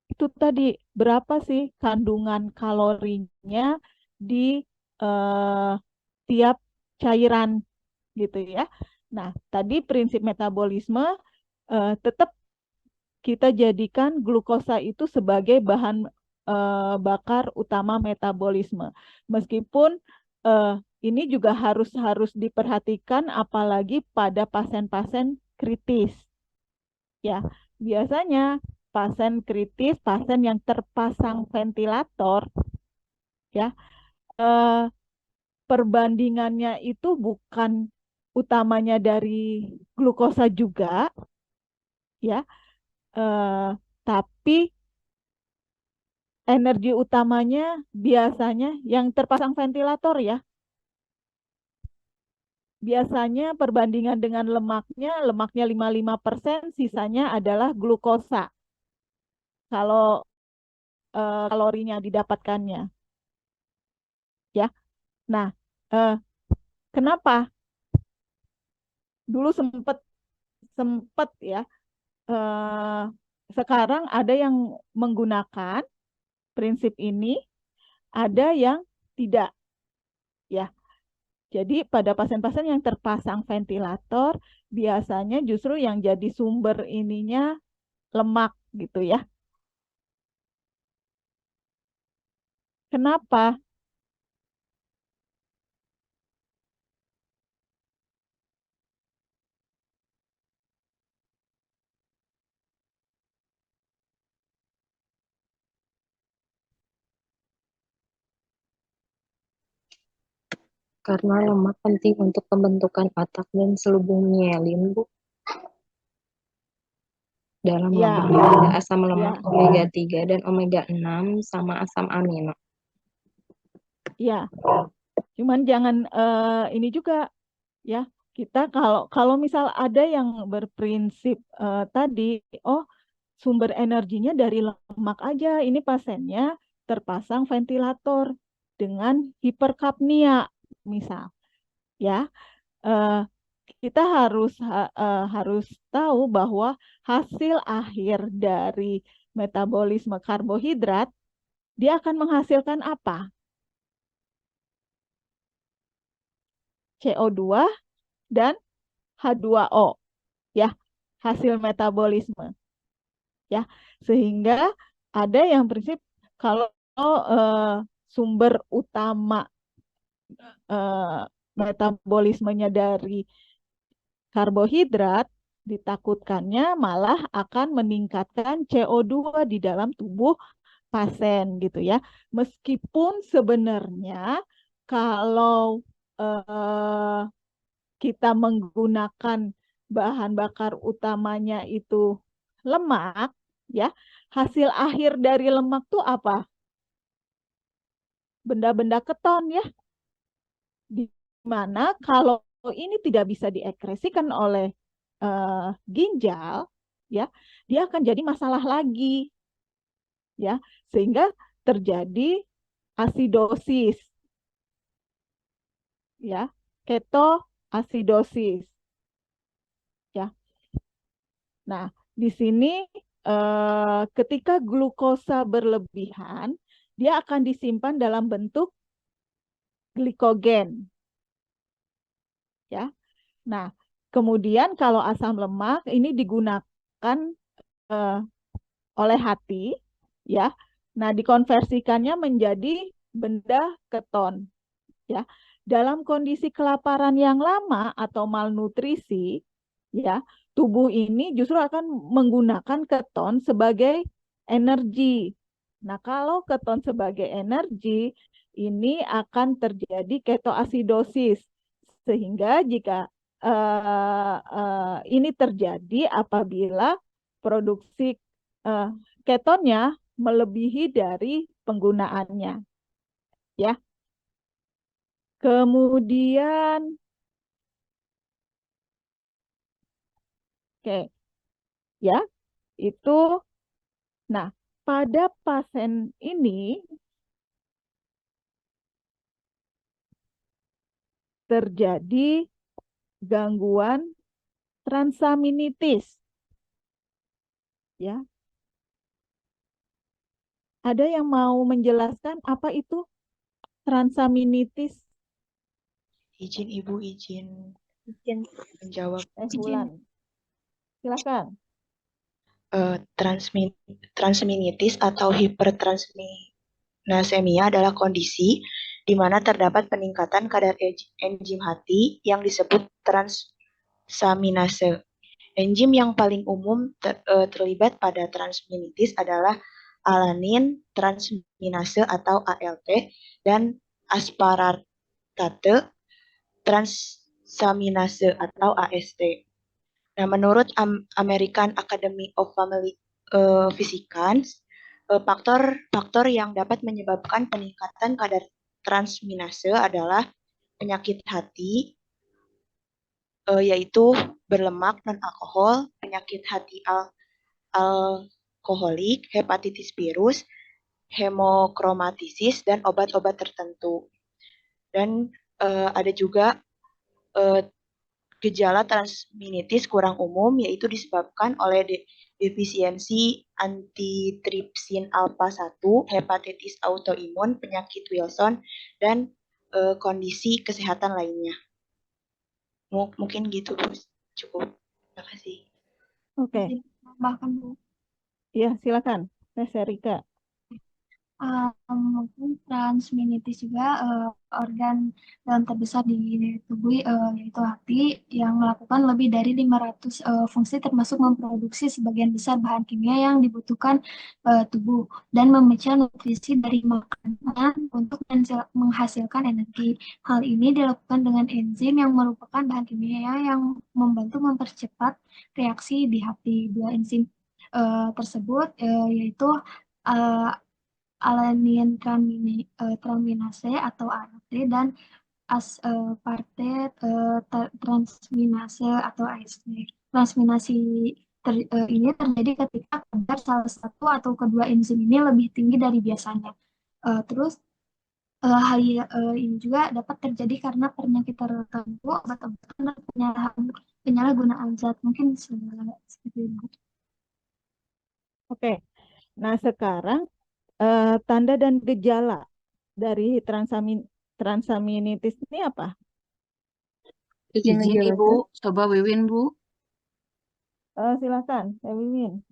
itu tadi berapa sih kandungan kalorinya di tiap cairan gitu ya. Nah, tadi prinsip metabolisme tetap kita jadikan glukosa itu sebagai bahan bakar utama metabolisme. Meskipun ini juga harus diperhatikan apalagi pada pasien-pasien kritis. Ya, biasanya pasien kritis, pasien yang terpasang ventilator, ya, perbandingannya itu bukan utamanya dari glukosa juga, ya, tapi energi utamanya biasanya yang terpasang ventilator ya. Biasanya perbandingan dengan lemaknya 55%, sisanya adalah glukosa. Kalau kalorinya didapatkannya. Ya. Nah, kenapa? Dulu sempat ya. Sekarang ada yang menggunakan prinsip ini, ada yang tidak. Ya. Jadi pada pasien-pasien yang terpasang ventilator, biasanya justru yang jadi sumber ininya lemak gitu ya. Kenapa? Karena lemak penting untuk pembentukan otak dan selubung mielin, Bu. Dalam Ya, lemak ada asam ya, lemak omega 3 dan omega 6 sama asam amino. ya. Cuman jangan ini juga ya. Kita kalau misal ada yang berprinsip tadi, oh sumber energinya dari lemak aja. Ini pasiennya terpasang ventilator dengan hiperkapnia, misal, ya. Kita harus tahu bahwa hasil akhir dari metabolisme karbohidrat dia akan menghasilkan apa? CO2 dan H2O, ya, hasil metabolisme. Ya, sehingga ada yang prinsip kalau sumber utama metabolismenya dari karbohidrat, ditakutkannya malah akan meningkatkan CO2 di dalam tubuh pasien gitu ya. Meskipun sebenarnya kalau kita menggunakan bahan bakar utamanya itu lemak, ya, hasil akhir dari lemak tuh apa? Benda-benda keton ya, di mana kalau ini tidak bisa diekskresikan oleh ginjal, ya, dia akan jadi masalah lagi, ya, sehingga terjadi asidosis, ya, ketoasidosis, ya. Nah, di sini ketika glukosa berlebihan, dia akan disimpan dalam bentuk glikogen, ya. Nah, kemudian kalau asam lemak ini digunakan oleh hati, ya. Nah, dikonversikannya menjadi benda keton, ya. Dalam kondisi kelaparan yang lama atau malnutrisi, ya, tubuh ini justru akan menggunakan keton sebagai energi. Nah, kalau keton sebagai energi, ini akan terjadi ketoasidosis. Sehingga jika ini terjadi apabila produksi ketonnya melebihi dari penggunaannya, ya. Kemudian Oke, ya, itu. Nah, pada pasien ini terjadi gangguan transaminitis, ya. Ada yang mau menjelaskan apa itu transaminitis? Izin Ibu, izin Izin. menjawab. Wulan, silakan. Transminitis atau hipertransminasemia adalah kondisi di mana terdapat peningkatan kadar enzim hati yang disebut transaminase. Enzim yang paling umum terlibat pada transminitis adalah alanin transminase atau ALT dan aspartate transaminase atau AST. Nah, menurut American Academy of Family Physicians, faktor yang dapat menyebabkan peningkatan kadar transminase adalah penyakit hati, yaitu berlemak non-alkohol, penyakit hati alkoholik, hepatitis virus, hemokromatisis, dan obat-obat tertentu. Dan ada juga gejala transminitis kurang umum, yaitu disebabkan oleh defisiensi antitripsin alfa 1, hepatitis autoimun, penyakit Wilson, dan kondisi kesehatan lainnya. Mungkin gitu, Bu. Cukup. Terima kasih. Oke. Bahkan Bu. Ya, silakan. Teh Serika. Mungkin transminitis juga organ dalam terbesar di tubuh yaitu hati yang melakukan lebih dari 500 fungsi termasuk memproduksi sebagian besar bahan kimia yang dibutuhkan tubuh dan memecah nutrisi dari makanan untuk menghasilkan energi. Hal ini dilakukan dengan enzim yang merupakan bahan kimia yang membantu mempercepat reaksi di hati. Dua enzim tersebut yaitu alanin transaminase atau ALT dan aspartate transminase atau AST. Transminasi ini terjadi ketika kadar salah satu atau kedua enzim ini lebih tinggi dari biasanya. Terus hal ini juga dapat terjadi karena penyakit tertentu, obat-obatan, dan penyalahgunaan zat. Mungkin seperti itu. Oke. Nah, sekarang tanda dan gejala dari transaminitis ini apa? Izin Ibu, coba Wiwin Bu. Silakan, Wiwin.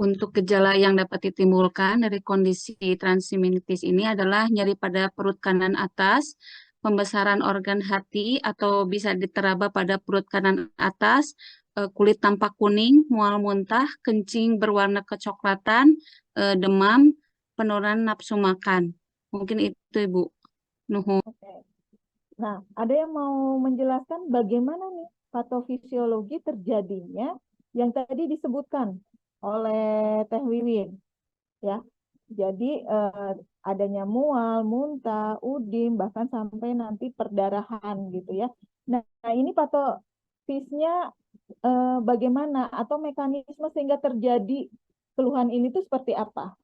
Untuk gejala yang dapat ditimbulkan dari kondisi transaminitis ini adalah nyeri pada perut kanan atas, pembesaran organ hati atau bisa diteraba pada perut kanan atas, kulit tampak kuning, mual muntah, kencing berwarna kecoklatan, demam, penurunan nafsu makan. Mungkin itu Ibu. Nuhun. Oke. Nah, ada yang mau menjelaskan bagaimana nih patofisiologi terjadinya yang tadi disebutkan oleh Teh Wiwin, ya. Jadi adanya mual, muntah, udim, bahkan sampai nanti perdarahan gitu ya. Nah, ini patofisnya bagaimana atau mekanisme sehingga terjadi keluhan ini tuh seperti apa?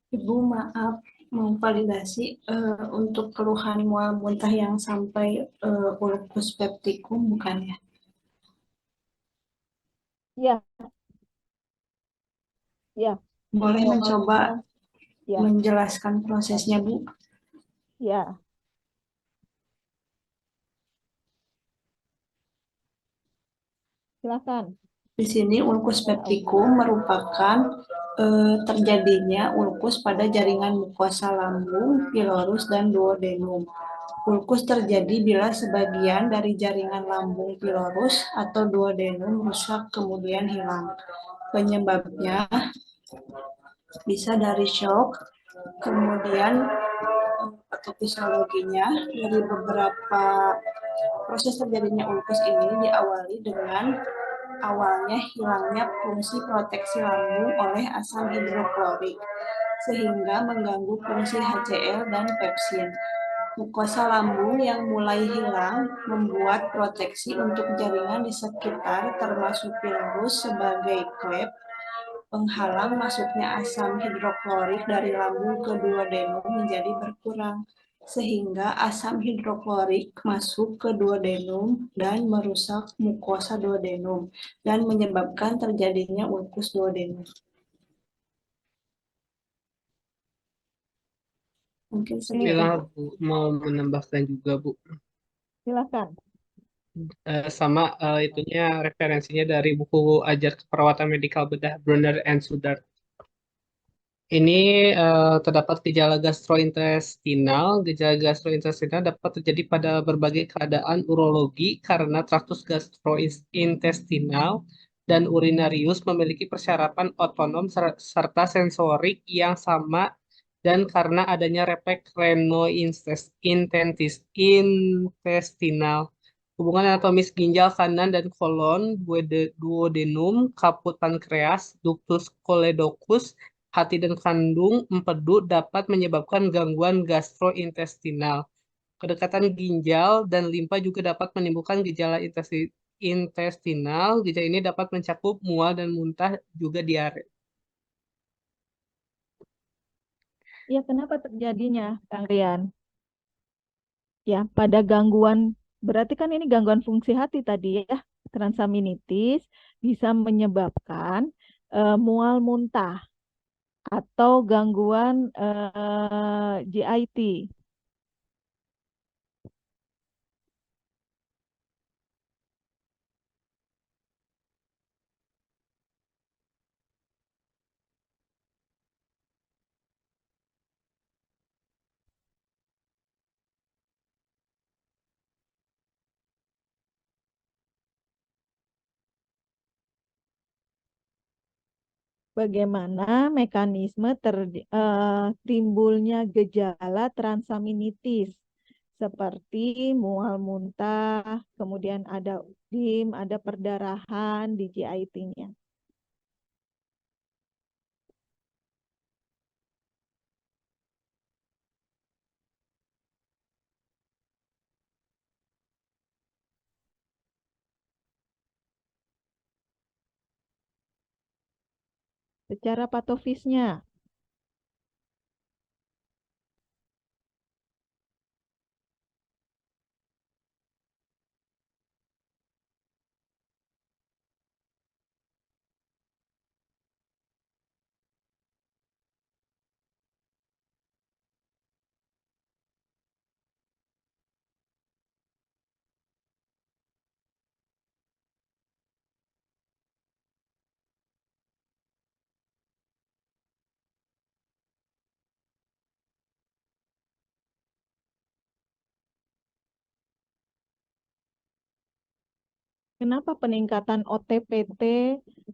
Ibu, maaf, mau validasi untuk keluhan mual muntah yang sampai ulcus pepticum bukan ya? Ya. Ya. Boleh mencoba ya. menjelaskan prosesnya, Bu? Ya. Silakan. Di sini ulcus pepticum merupakan terjadinya ulkus pada jaringan mukosa lambung, pilorus, dan duodenum. Ulkus terjadi bila sebagian dari jaringan lambung pilorus atau duodenum rusak kemudian hilang. Penyebabnya bisa dari shock, Kemudian patofisiologinya dari beberapa proses terjadinya ulkus ini diawali dengan awalnya hilangnya fungsi proteksi lambung oleh asam hidroklorik sehingga mengganggu fungsi HCl dan pepsin. Mukosa lambung yang mulai hilang membuat proteksi untuk jaringan di sekitar termasuk pilus sebagai klep penghalang masuknya asam hidroklorik dari lambung ke duodenum menjadi berkurang, sehingga asam hidroklorik masuk ke duodenum dan merusak mukosa duodenum dan menyebabkan terjadinya ulkus duodenum. Mungkin segitu. Bila Bu mau menambahkan juga Bu. Silakan. Sama itunya referensinya dari buku Ajar Keperawatan Medikal Bedah Brunner and Sudar. Ini terdapat gejala gastrointestinal. Gejala gastrointestinal dapat terjadi pada berbagai keadaan urologi karena traktus gastrointestinal dan urinarius memiliki persyaratan otonom serta sensorik yang sama dan karena adanya refleks intestinal. Hubungan anatomis ginjal kanan dan kolon, duodenum, kaput pankreas, ductus choledochus, hati dan kandung empedu dapat menyebabkan gangguan gastrointestinal. Kedekatan ginjal dan limpa juga dapat menimbulkan gejala intestinal. Gejala ini dapat mencakup mual dan muntah, juga diare. Ya, kenapa terjadinya, Kang Rian? Ya, pada gangguan, berarti kan ini gangguan fungsi hati tadi ya, transaminitis bisa menyebabkan mual muntah atau gangguan GIT. Bagaimana mekanisme timbulnya gejala transaminitis seperti mual muntah, kemudian ada udim, ada perdarahan di GIT-nya. Secara patofisnya, kenapa peningkatan OTPT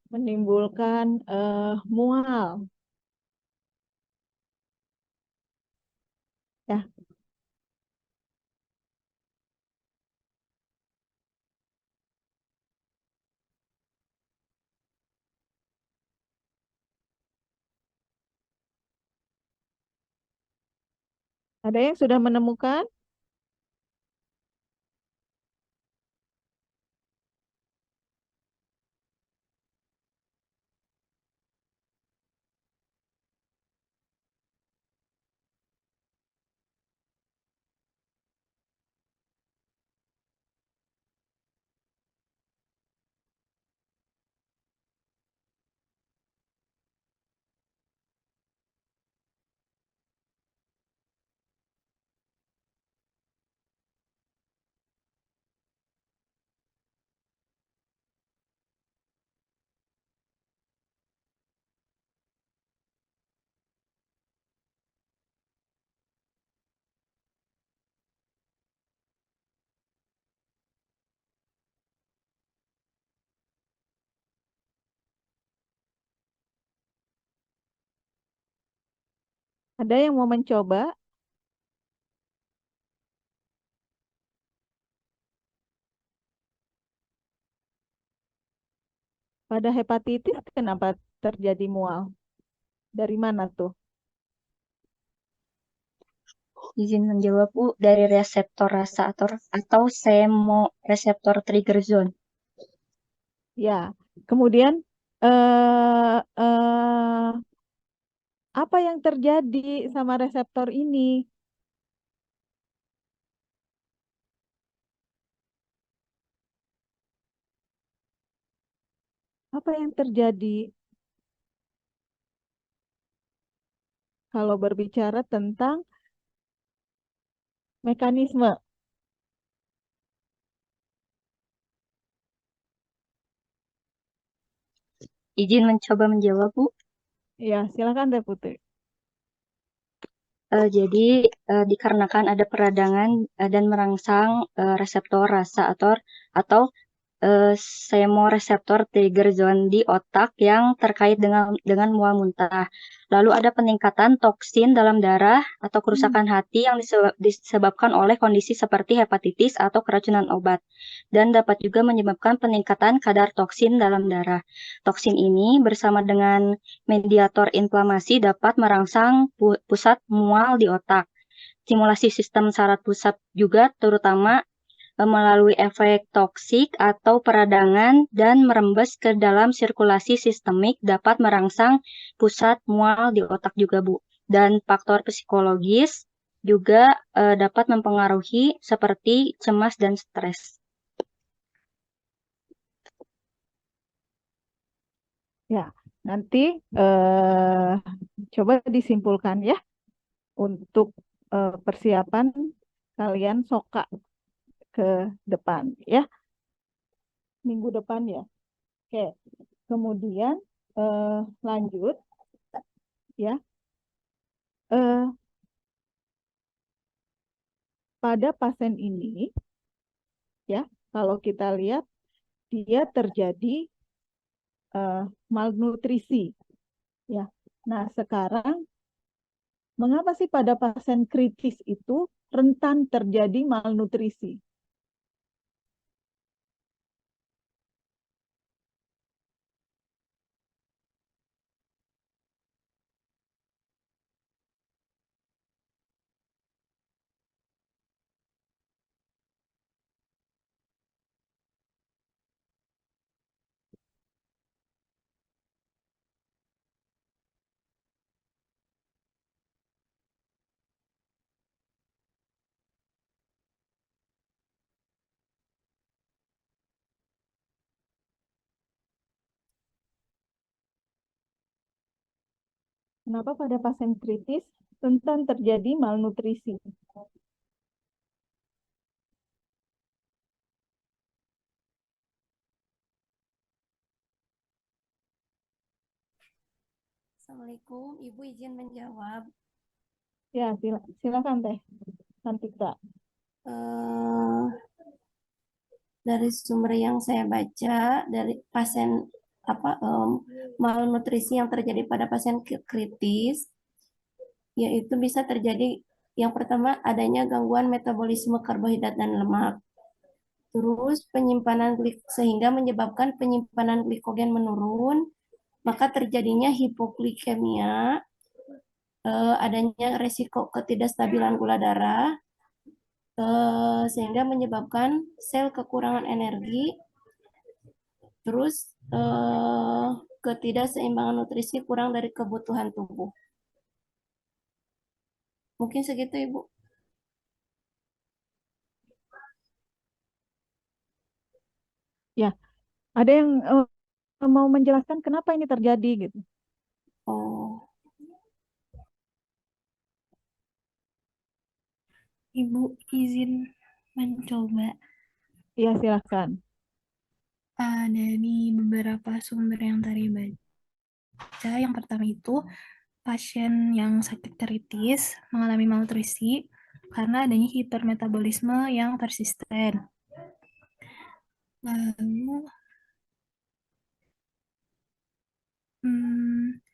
menimbulkan mual? Ya, ada yang sudah menemukan? Ada yang mau mencoba? Pada hepatitis kenapa terjadi mual? Dari mana tuh? Izin menjawab, Bu, dari reseptor rasa atau semoreseptor trigger zone. Ya, kemudian eh, apa yang terjadi sama reseptor ini? Apa yang terjadi kalau berbicara tentang mekanisme? Izin mencoba menjawab, Bu. Ya, silakan Teh Putri. Jadi dikarenakan ada peradangan dan merangsang reseptor rasa atau semoreseptor trigger zone di otak yang terkait dengan mual muntah. Lalu ada peningkatan toksin dalam darah atau kerusakan hati yang disebabkan oleh kondisi seperti hepatitis atau keracunan obat. Dan dapat juga menyebabkan peningkatan kadar toksin dalam darah. Toksin ini bersama dengan mediator inflamasi dapat merangsang pusat mual di otak. Stimulasi sistem saraf pusat juga terutama melalui efek toksik atau peradangan dan merembes ke dalam sirkulasi sistemik dapat merangsang pusat mual di otak juga, Bu. Dan faktor psikologis juga dapat mempengaruhi seperti cemas dan stres. Ya, nanti coba disimpulkan ya untuk persiapan kalian soka ke depan ya, minggu depan ya. Oke, kemudian lanjut ya. Pada pasien ini ya, kalau kita lihat dia terjadi malnutrisi ya. Nah, sekarang mengapa sih pada pasien kritis itu rentan terjadi malnutrisi? Kenapa pada pasien kritis rentan terjadi malnutrisi? Assalamualaikum, Ibu izin menjawab. Ya, silakan Teh Santika. Dari sumber yang saya baca dari pasien malnutrisi yang terjadi pada pasien kritis, yaitu bisa terjadi yang pertama adanya gangguan metabolisme karbohidrat dan lemak. Terus sehingga menyebabkan penyimpanan glikogen menurun, maka terjadinya hipoglikemia, adanya resiko ketidakstabilan gula darah, sehingga menyebabkan sel kekurangan energi, terus ketidakseimbangan nutrisi kurang dari kebutuhan tubuh. Mungkin segitu, Ibu. Ya, ada yang mau menjelaskan kenapa ini terjadi gitu? Oh, Ibu izin mencoba. Iya, silakan. Dari beberapa sumber yang tadi baca, yang pertama itu pasien yang sakit kritis mengalami malnutrisi karena adanya hipermetabolisme yang persisten. Lalu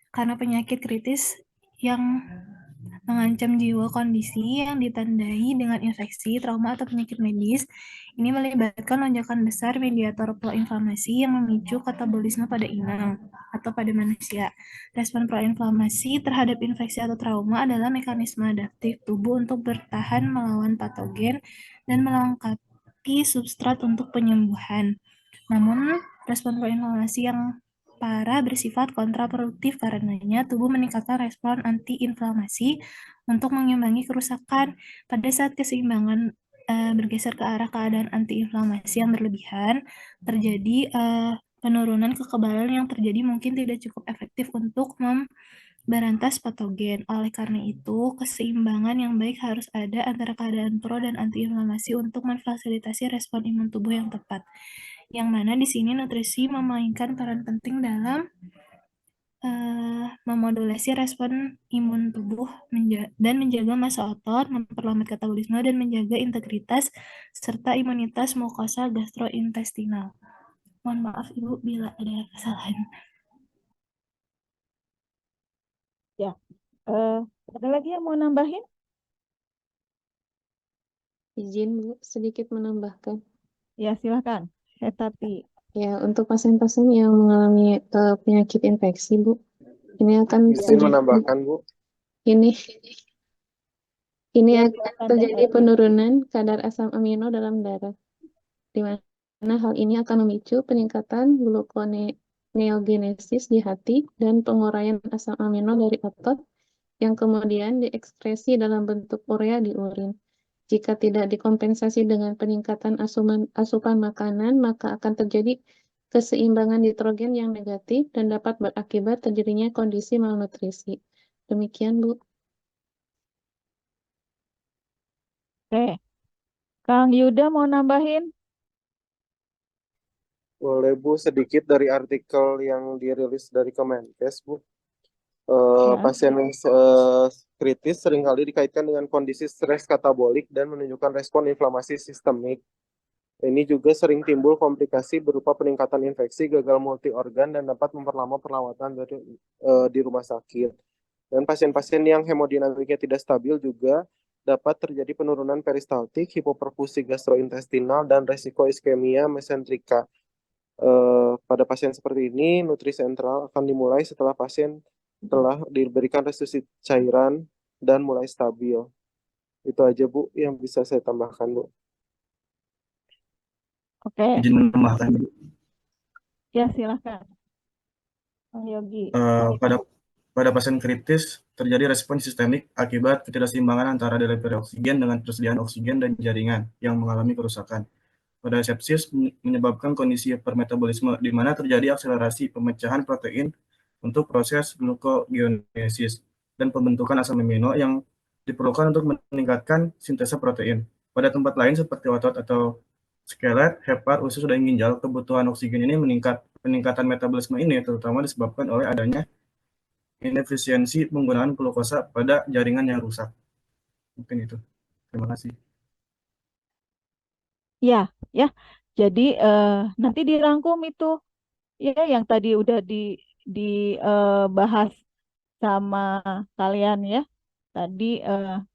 karena penyakit kritis yang mengancam jiwa. Kondisi yang ditandai dengan infeksi, trauma, atau penyakit medis ini melibatkan lonjakan besar mediator proinflamasi yang memicu katabolisme pada inang atau pada manusia. Respon proinflamasi terhadap infeksi atau trauma adalah mekanisme adaptif tubuh untuk bertahan melawan patogen dan melengkapi substrat untuk penyembuhan. Namun, respon proinflamasi yang parah bersifat kontraproduktif karenanya tubuh meningkatkan respon antiinflamasi untuk mengimbangi kerusakan. Pada saat keseimbangan bergeser ke arah keadaan antiinflamasi yang berlebihan, terjadi penurunan kekebalan yang terjadi mungkin tidak cukup efektif untuk memberantas patogen. Oleh karena itu, keseimbangan yang baik harus ada antara keadaan pro dan antiinflamasi untuk memfasilitasi respon imun tubuh yang tepat. Yang mana di sini nutrisi memainkan peran penting dalam memodulasi respon imun tubuh dan menjaga massa otot, memperlambat katabolisme, dan menjaga integritas serta imunitas mukosa gastrointestinal. Mohon maaf Ibu bila ada kesalahan. Ya, ada lagi yang mau nambahin? Izin Bu, sedikit menambahkan. Ya, silakan. Tapi Ya, untuk pasien-pasien yang mengalami penyakit infeksi, Bu, ini akan Izin menambahkan, Bu. Ini Ya, akan silakan, terjadi Teh. penurunan kadar asam amino dalam darah, di mana hal ini akan memicu peningkatan gluconeogenesis di hati dan penguraian asam amino dari otot yang kemudian diekskresi dalam bentuk urea di urin. Jika tidak dikompensasi dengan peningkatan asupan makanan, maka akan terjadi keseimbangan nitrogen yang negatif dan dapat berakibat terjadinya kondisi malnutrisi. Demikian, Bu. Oke. Kang Yuda mau nambahin? Boleh, Bu, sedikit dari artikel yang dirilis dari Kemenkes, Bu. Ya. Pasien yang kritis seringkali dikaitkan dengan kondisi stres katabolik dan menunjukkan respon inflamasi sistemik. Ini juga sering timbul komplikasi berupa peningkatan infeksi, gagal multi-organ, dan dapat memperlama perawatan di rumah sakit. Dan pasien-pasien yang hemodinamiknya tidak stabil juga dapat terjadi penurunan peristaltik, hipoperfusi gastrointestinal, dan resiko iskemia mesentrika. Pada pasien seperti ini, nutri sentral akan dimulai setelah pasien telah diberikan restitusi cairan dan mulai stabil. Itu aja, Bu, yang bisa saya tambahkan, Bu. Oke. Izin menambahkan, Bu. Ya, silakan. Bang Yogi. Pada pasien kritis, terjadi respon sistemik akibat ketidakseimbangan antara delivery oksigen dengan persediaan oksigen dan jaringan yang mengalami kerusakan. Pada sepsis menyebabkan kondisi hipermetabolisme, di mana terjadi akselerasi pemecahan protein untuk proses glucogenesis dan pembentukan asam amino yang diperlukan untuk meningkatkan sintesa protein. Pada tempat lain seperti otot atau skelet, hepat, usus, dan ginjal, kebutuhan oksigen ini meningkat. Peningkatan metabolisme ini terutama disebabkan oleh adanya inefisiensi penggunaan glukosa pada jaringan yang rusak. Mungkin itu. Terima kasih. Ya. Jadi nanti dirangkum itu ya yang tadi udah dibahas sama kalian ya. Tadi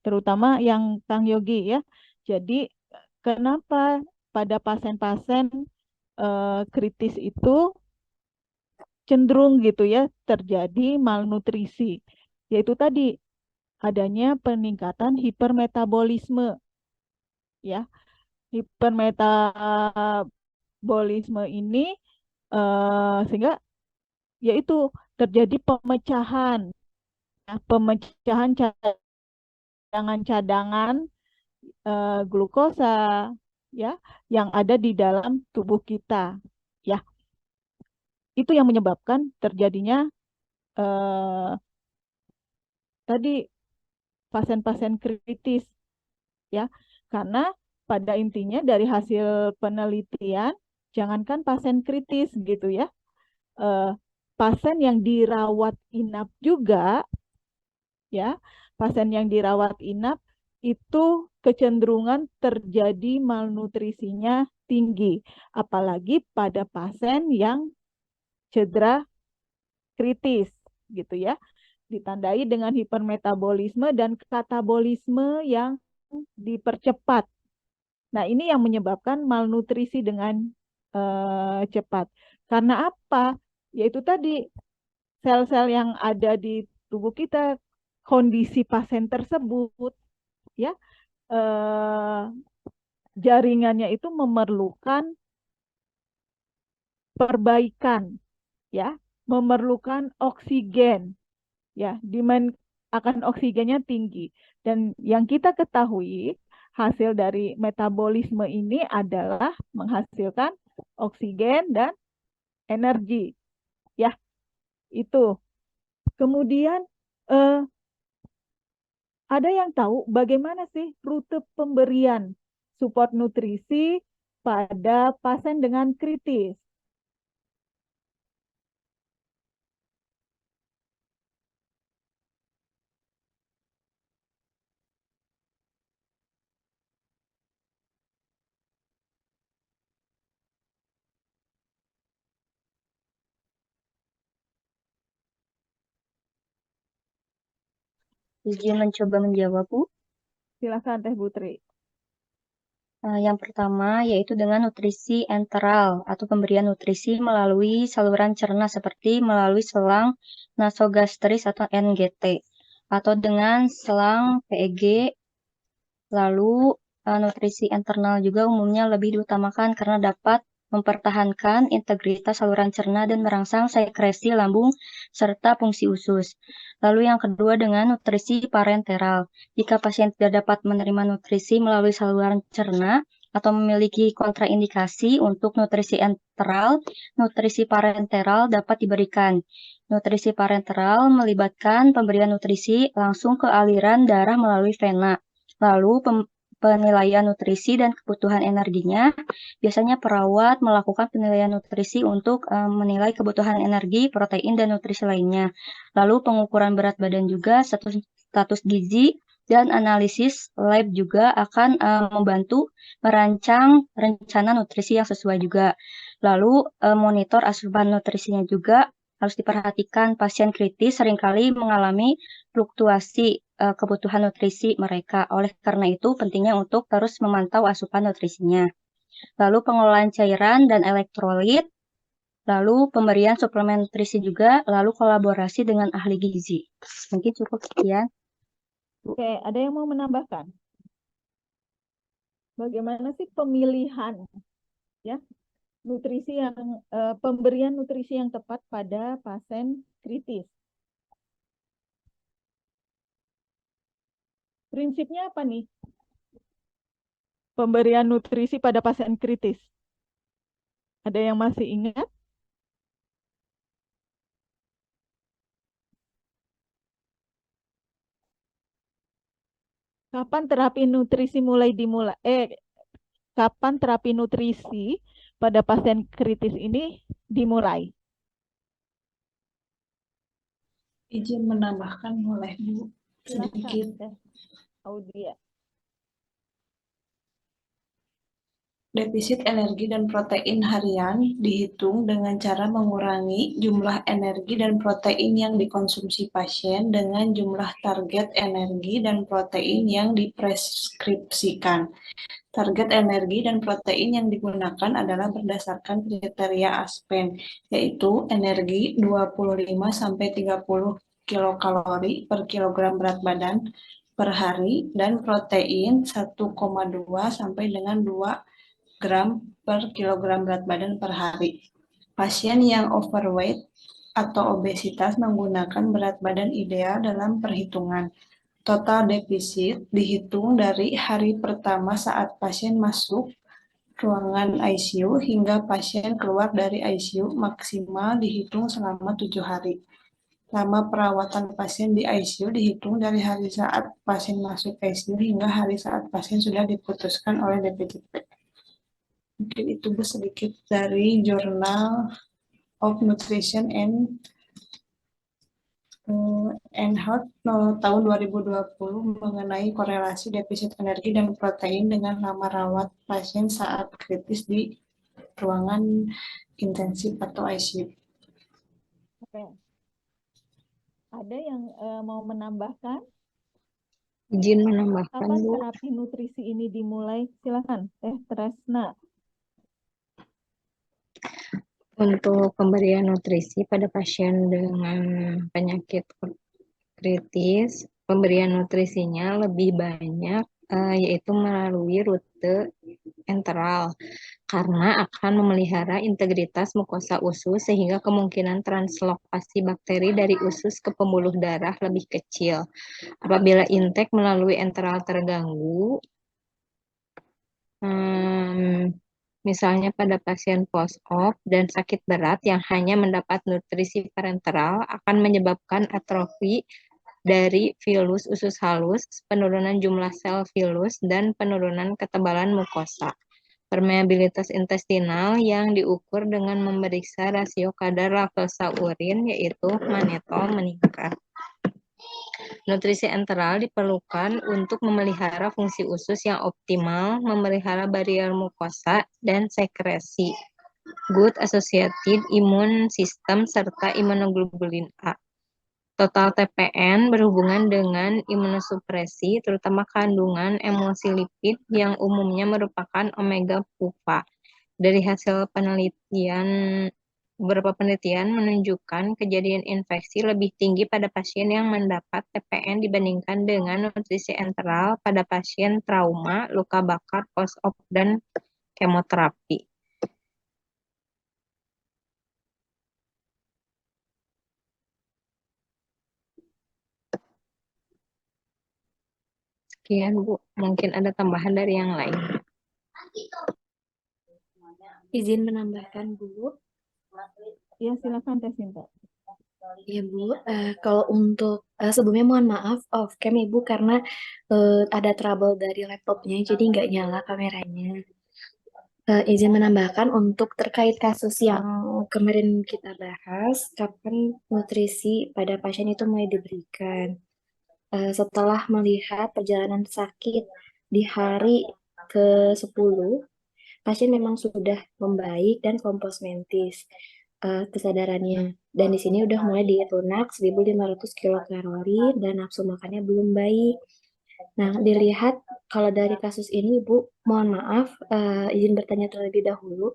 terutama yang Kang Yogi ya. Jadi kenapa pada pasien-pasien kritis itu cenderung gitu ya terjadi malnutrisi. Yaitu tadi adanya peningkatan hipermetabolisme ya. Hipermetabolisme ini sehingga yaitu terjadi pemecahan cadangan-cadangan glukosa ya yang ada di dalam tubuh kita ya. Itu yang menyebabkan terjadinya tadi pasien-pasien kritis ya. Karena pada intinya dari hasil penelitian, jangankan pasien kritis gitu ya, pasien yang dirawat inap juga, ya, pasien yang dirawat inap itu kecenderungan terjadi malnutrisinya tinggi, apalagi pada pasien yang cedera kritis gitu ya. ditandai dengan hipermetabolisme dan katabolisme yang dipercepat. Nah, ini yang menyebabkan malnutrisi dengan cepat. Karena apa? Yaitu tadi sel-sel yang ada di tubuh kita, kondisi pasien tersebut, ya, jaringannya itu memerlukan perbaikan, ya, memerlukan oksigen, ya, demand akan oksigennya tinggi. Dan yang kita ketahui hasil dari metabolisme ini adalah menghasilkan oksigen dan energi, ya, itu. Kemudian ada yang tahu bagaimana sih rute pemberian support nutrisi pada pasien dengan kritis? Izin mencoba menjawab, Bu. Silakan Teh Putri. Yang pertama yaitu dengan nutrisi enteral atau pemberian nutrisi melalui saluran cerna seperti melalui selang nasogastris atau NGT atau dengan selang PEG. Lalu nutrisi internal juga umumnya lebih diutamakan karena dapat mempertahankan integritas saluran cerna dan merangsang sekresi lambung serta fungsi usus. Lalu yang kedua dengan nutrisi parenteral. Jika pasien tidak dapat menerima nutrisi melalui saluran cerna atau memiliki kontraindikasi untuk nutrisi enteral, nutrisi parenteral dapat diberikan. Nutrisi parenteral melibatkan pemberian nutrisi langsung ke aliran darah melalui vena. Lalu penilaian nutrisi dan kebutuhan energinya, biasanya perawat melakukan penilaian nutrisi untuk menilai kebutuhan energi, protein, dan nutrisi lainnya. Lalu pengukuran berat badan juga, status gizi, dan analisis lab juga akan membantu merancang rencana nutrisi yang sesuai juga. Lalu monitor asupan nutrisinya juga harus diperhatikan. Pasien kritis seringkali mengalami fluktuasi kebutuhan nutrisi mereka. Oleh karena itu, pentingnya untuk terus memantau asupan nutrisinya. Lalu pengelolaan cairan dan elektrolit, lalu pemberian suplemen nutrisi juga, lalu kolaborasi dengan ahli gizi. Mungkin cukup sekian. Oke, ada yang mau menambahkan? Bagaimana sih pemilihan, ya, nutrisi yang pemberian nutrisi yang tepat pada pasien kritis? Prinsipnya apa nih? Pemberian nutrisi pada pasien kritis. Ada yang masih ingat? Kapan terapi nutrisi kapan terapi nutrisi pada pasien kritis ini dimulai? Izin menambahkan boleh Bu sedikit. Audia. Defisit energi dan protein harian dihitung dengan cara mengurangi jumlah energi dan protein yang dikonsumsi pasien dengan jumlah target energi dan protein yang dipreskripsikan. Target energi dan protein yang digunakan adalah berdasarkan kriteria ASPEN, yaitu energi 25-30 kilokalori per kilogram berat badan per hari dan protein 1,2 sampai dengan 2 gram per kilogram berat badan per hari. Pasien yang overweight atau obesitas menggunakan berat badan ideal dalam perhitungan. Total defisit dihitung dari hari pertama saat pasien masuk ruangan ICU hingga pasien keluar dari ICU maksimal dihitung selama 7 hari. Lama perawatan pasien di ICU dihitung dari hari saat pasien masuk ICU hingga hari saat pasien sudah diputuskan oleh DPJP. Mungkin itu sedikit dari Journal of Nutrition and Health tahun 2020 mengenai korelasi defisit energi dan protein dengan lama rawat pasien saat kritis di ruangan intensif atau ICU. Oke. Ada yang mau menambahkan? Izin menambahkan, Kapan Bu. terapi nutrisi ini dimulai? Silakan, Teh Tresna. Untuk pemberian nutrisi pada pasien dengan penyakit kritis, pemberian nutrisinya lebih banyak yaitu melalui rute enteral karena akan memelihara integritas mukosa usus sehingga kemungkinan translokasi bakteri dari usus ke pembuluh darah lebih kecil. Apabila intake melalui enteral terganggu, misalnya pada pasien post-op dan sakit berat yang hanya mendapat nutrisi parenteral akan menyebabkan atrofi dari filus usus halus, penurunan jumlah sel filus, dan penurunan ketebalan mukosa. Permeabilitas intestinal yang diukur dengan memeriksa rasio kadar laktosa urin yaitu manetol meningkat. Nutrisi enteral diperlukan untuk memelihara fungsi usus yang optimal, memelihara barrier mukosa, dan sekresi, good associated immune system, serta imunoglobulin A. Total TPN berhubungan dengan imunosupresi, terutama kandungan emulsi lipid yang umumnya merupakan omega PUFA. Dari hasil penelitian, beberapa penelitian menunjukkan kejadian infeksi lebih tinggi pada pasien yang mendapat TPN dibandingkan dengan nutrisi enteral pada pasien trauma, luka bakar, post-op, dan kemoterapi. Sekian, Bu. Mungkin ada tambahan dari yang lain. Izin menambahkan, Bu. Ya, silakan Teh Sinta. Ya, Bu. Kalau untuk sebelumnya mohon maaf off cam Ibu karena ada trouble dari laptopnya jadi nggak nyala kameranya. Izin menambahkan untuk terkait kasus yang kemarin kita bahas, kapan nutrisi pada pasien itu mulai diberikan. Setelah melihat perjalanan sakit di hari ke-10, pasien memang sudah membaik dan kompos mentis kesadarannya. Dan di sini udah mulai diet lunak 1.500 kilokalori dan nafsu makannya belum baik. Nah, dilihat kalau dari kasus ini, Bu, mohon maaf, izin bertanya terlebih dahulu.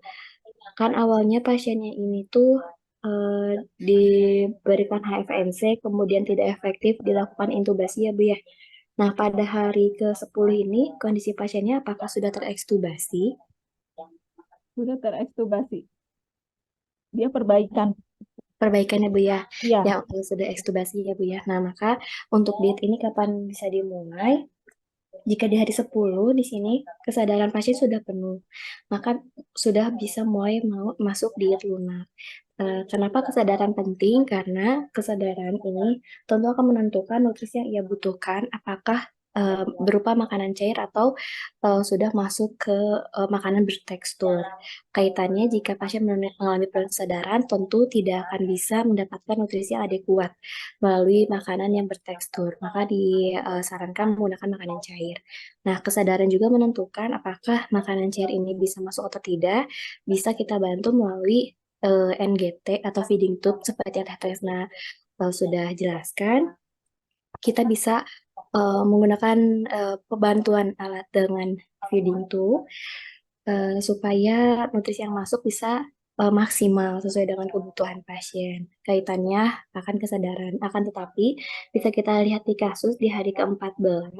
Kan awalnya pasiennya ini tuh diberikan HFNC, kemudian tidak efektif, dilakukan intubasi ya, Bu ya. Nah, pada hari ke-10 ini, kondisi pasiennya apakah sudah terekstubasi? Sudah terekstubasi. Dia perbaikan. Perbaikannya, Bu ya. Iya. Ya, oke, sudah ekstubasi ya, Bu ya. Nah, maka untuk diet ini kapan bisa dimulai? Jika di hari 10 di sini kesadaran pasien sudah penuh, maka sudah bisa mulai mau masuk diet lunak. Kenapa kesadaran penting? Karena kesadaran ini tentu akan menentukan nutrisi yang ia butuhkan, apakah berupa makanan cair atau sudah masuk ke makanan bertekstur. Kaitannya jika pasien mengalami kesadaran, tentu tidak akan bisa mendapatkan nutrisi yang adekuat melalui makanan yang bertekstur. Maka disarankan menggunakan makanan cair. Nah, kesadaran juga menentukan apakah makanan cair ini bisa masuk atau tidak. Bisa kita bantu melalui NGT atau feeding tube seperti yang Teh Tresna sudah jelaskan. Kita bisa menggunakan bantuan alat dengan feeding tube supaya nutrisi yang masuk bisa maksimal sesuai dengan kebutuhan pasien. Kaitannya akan kesadaran. Akan tetapi bisa kita lihat di kasus di hari ke-14,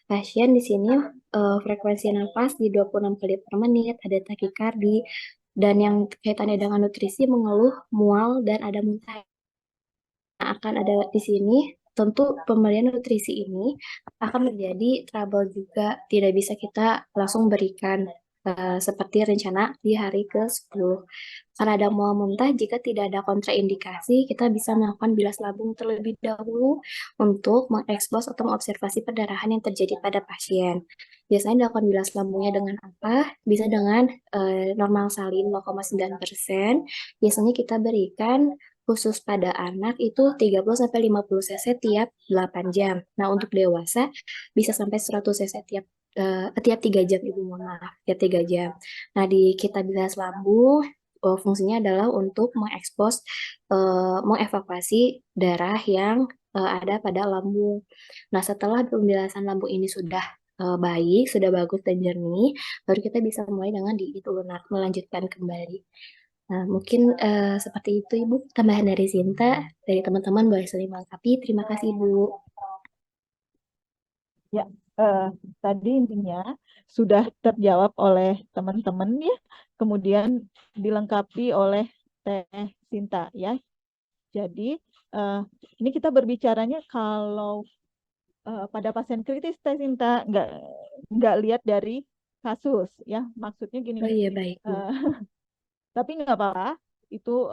pasien di sini frekuensi nafas di 26 kali per menit, ada takikardi, dan yang kaitannya dengan nutrisi mengeluh mual dan ada muntah. Akan ada di sini tentu pemberian nutrisi ini akan menjadi trouble juga, tidak bisa kita langsung berikan seperti rencana di hari ke-10. Karena ada mual muntah, jika tidak ada kontraindikasi, kita bisa melakukan bilas labung terlebih dahulu untuk mengekspos atau mengobservasi perdarahan yang terjadi pada pasien. Biasanya dilakukan bilas labungnya dengan apa? Bisa dengan normal salin 0,9%. Biasanya kita berikan khusus pada anak itu 30-50 cc tiap 8 jam. Nah, untuk dewasa bisa sampai 100 cc tiap 3 jam, Ibu, mohon maaf, tiap 3 jam. Nah, di kita bilas lambung, fungsinya adalah untuk mengevakuasi darah yang ada pada lambung. Nah, setelah pembiasan lambung ini sudah baik, sudah bagus dan jernih, baru kita bisa mulai dengan diit lunak, melanjutkan kembali. Nah, mungkin seperti itu Ibu, tambahan dari Sinta, dari teman-teman boleh saling melengkapi. Terima kasih Ibu. Ya, tadi intinya sudah terjawab oleh teman-teman ya, kemudian dilengkapi oleh Teh Sinta ya. Jadi ini kita berbicaranya kalau pada pasien kritis Teh Sinta nggak lihat dari kasus ya, maksudnya gini. Oh iya baik Bu. Tapi nggak apa-apa, itu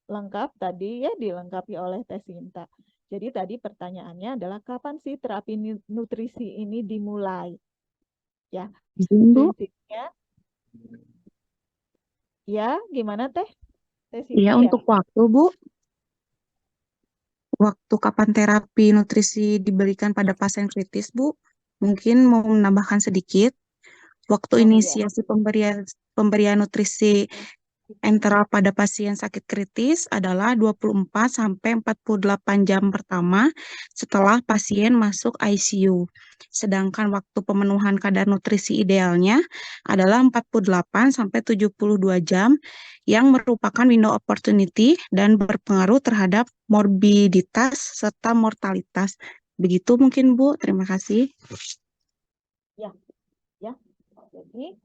lengkap tadi ya, dilengkapi oleh Teh Sinta. Jadi tadi pertanyaannya adalah kapan sih terapi nutrisi ini dimulai? Ya, prinsipnya. Ya, gimana Teh? Teh Sinta Iya, ya? untuk waktu, Bu. Waktu kapan terapi nutrisi diberikan pada pasien kritis, Bu? Mungkin mau menambahkan sedikit. Waktu inisiasi pemberian nutrisi enteral pada pasien sakit kritis adalah 24 sampai 48 jam pertama setelah pasien masuk ICU. Sedangkan waktu pemenuhan kadar nutrisi idealnya adalah 48 sampai 72 jam yang merupakan window opportunity dan berpengaruh terhadap morbiditas serta mortalitas. Begitu mungkin Bu, terima kasih. Ya. Jadi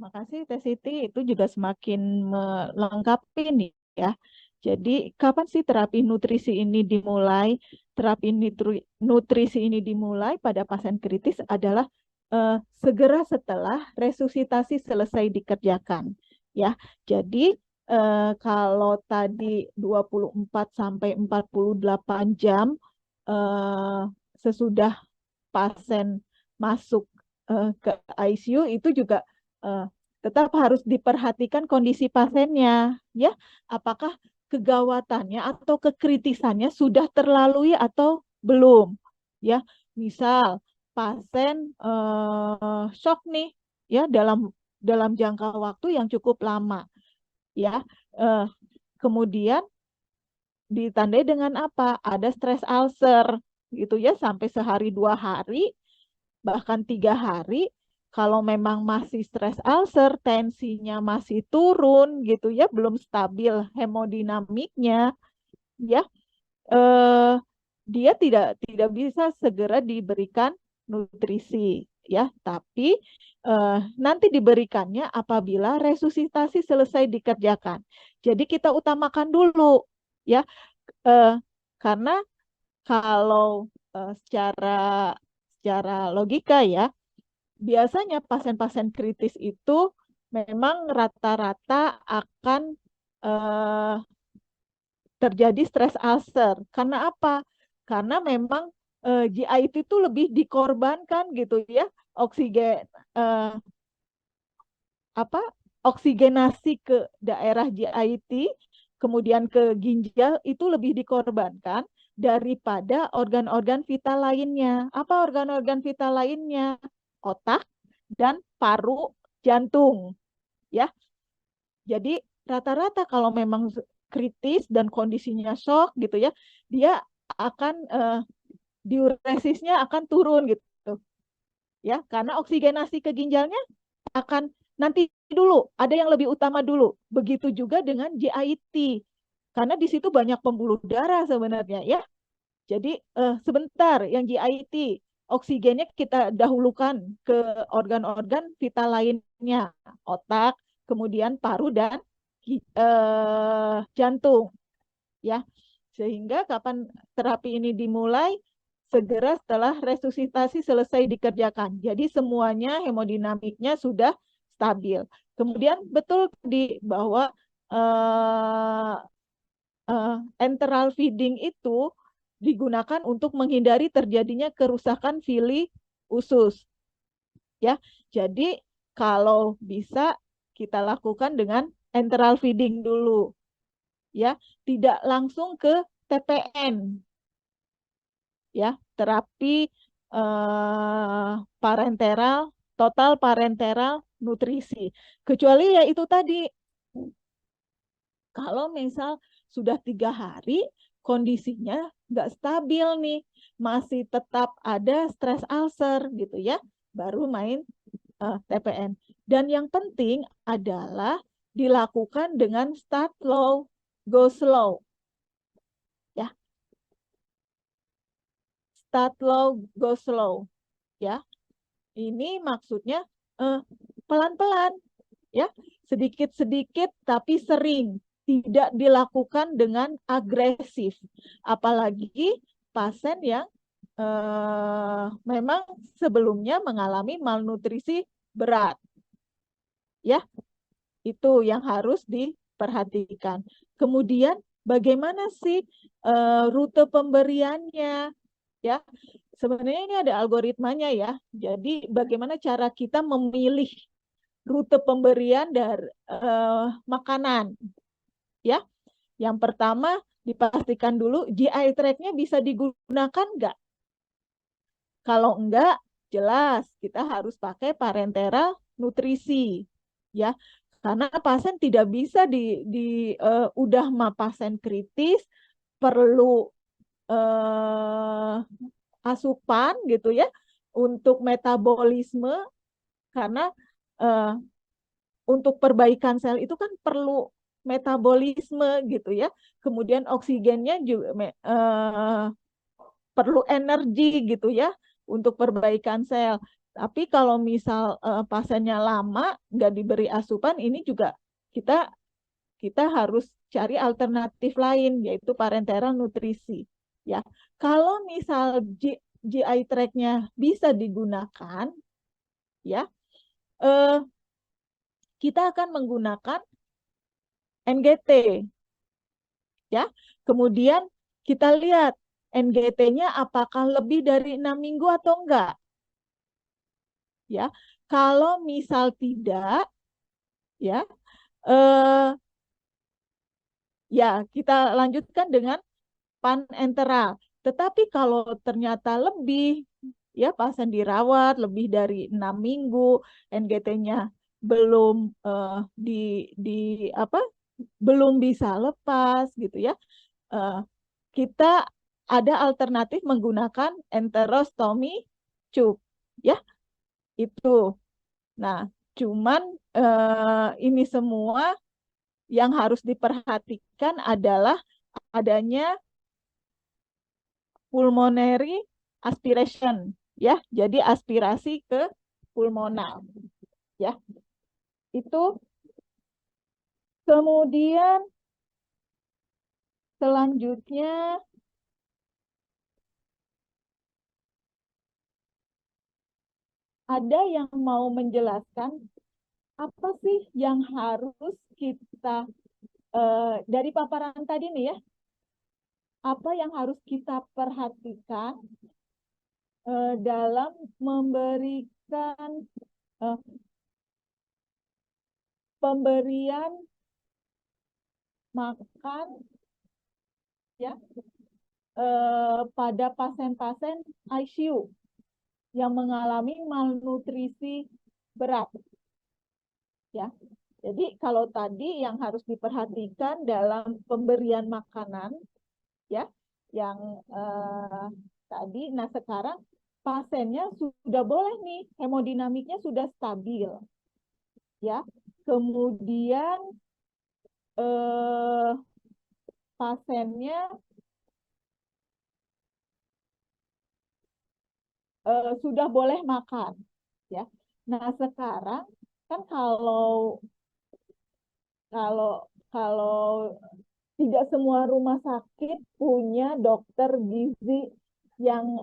makasih Teh Siti, itu juga semakin melengkapi nih ya. Jadi kapan sih terapi nutrisi ini dimulai? Terapi nutrisi ini dimulai pada pasien kritis adalah segera setelah resusitasi selesai dikerjakan ya. Jadi kalau tadi 24 sampai 48 jam sesudah pasien masuk ke ICU itu juga tetap harus diperhatikan kondisi pasiennya ya, apakah kegawatannya atau kekritisannya sudah terlalui atau belum ya. Misal pasien shock nih ya, dalam jangka waktu yang cukup lama ya, kemudian ditandai dengan apa? Ada stress ulcer gitu ya, sampai sehari 2 hari bahkan 3 hari. Kalau memang masih stress ulcer, tensinya masih turun gitu ya, belum stabil hemodinamiknya ya, dia tidak bisa segera diberikan nutrisi ya, tapi nanti diberikannya apabila resusitasi selesai dikerjakan. Jadi kita utamakan dulu ya, karena kalau secara logika ya, biasanya pasien-pasien kritis itu memang rata-rata akan terjadi stress ulcer. Karena apa? Karena memang GIT itu lebih dikorbankan gitu ya, oksigenasi ke daerah GIT, kemudian ke ginjal itu lebih dikorbankan daripada organ-organ vital lainnya. Apa organ-organ vital lainnya? Otak dan paru, jantung ya. Jadi rata-rata kalau memang kritis dan kondisinya shock gitu ya, dia akan diuresisnya akan turun gitu ya, karena oksigenasi ke ginjalnya akan nanti dulu, ada yang lebih utama dulu. Begitu juga dengan GIT, karena di situ banyak pembuluh darah sebenarnya ya. Jadi sebentar, yang GIT oksigennya kita dahulukan ke organ-organ vital lainnya, otak, kemudian paru dan jantung ya. Sehingga kapan terapi ini dimulai? Segera setelah resusitasi selesai dikerjakan. Jadi semuanya hemodinamiknya sudah stabil. Kemudian betul bahwa enteral feeding itu digunakan untuk menghindari terjadinya kerusakan villi usus. Ya, jadi kalau bisa kita lakukan dengan enteral feeding dulu. Ya, tidak langsung ke TPN. Ya, terapi parenteral, total parenteral nutrisi. Kecuali ya itu tadi, kalau misal sudah 3 hari kondisinya nggak stabil nih, masih tetap ada stres ulcer gitu ya, baru main TPN. Dan yang penting adalah dilakukan dengan start low, go slow. Ya. Start low, go slow. Ya. Ini maksudnya pelan-pelan, ya, sedikit-sedikit tapi sering, tidak dilakukan dengan agresif, apalagi pasien yang memang sebelumnya mengalami malnutrisi berat, ya, itu yang harus diperhatikan. Kemudian bagaimana sih rute pemberiannya, ya? Sebenarnya ini ada algoritmanya ya. Jadi bagaimana cara kita memilih rute pemberian dari makanan, ya? Yang pertama dipastikan dulu GI tract-nya bisa digunakan nggak? Kalau enggak, jelas kita harus pakai parenteral nutrisi, ya. Karena pasien tidak bisa udah mah pasien kritis perlu asupan gitu ya untuk metabolisme, karena untuk perbaikan sel itu kan perlu metabolisme gitu ya. Kemudian oksigennya juga perlu energi gitu ya untuk perbaikan sel. Tapi kalau misal pasiennya lama nggak diberi asupan, ini juga kita harus cari alternatif lain, yaitu parenteral nutrisi. Ya, kalau misal GI tract-nya bisa digunakan, ya, kita akan menggunakan NGT, ya. Kemudian kita lihat NGT-nya apakah lebih dari 6 minggu atau enggak. Ya, kalau misal tidak, ya, ya kita lanjutkan dengan panenteral. Tetapi kalau ternyata lebih, ya, pasien dirawat lebih dari 6 minggu, NGT-nya belum belum bisa lepas gitu ya, kita ada alternatif menggunakan enterostomy tube, ya, itu. Nah, cuman ini semua yang harus diperhatikan adalah adanya pulmonary aspiration, ya. Jadi aspirasi ke pulmonal, ya. Itu. Kemudian selanjutnya ada yang mau menjelaskan apa sih yang harus kita dari paparan tadi nih ya, apa yang harus kita perhatikan dalam memberikan pemberian makan, ya, pada pasien-pasien ICU yang mengalami malnutrisi berat, ya. Jadi kalau tadi yang harus diperhatikan dalam pemberian makanan, ya, yang tadi, nah sekarang pasiennya sudah boleh nih, hemodinamiknya sudah stabil, ya. Kemudian pasiennya sudah boleh makan, ya. Nah sekarang kan kalau tidak semua rumah sakit punya dokter gizi yang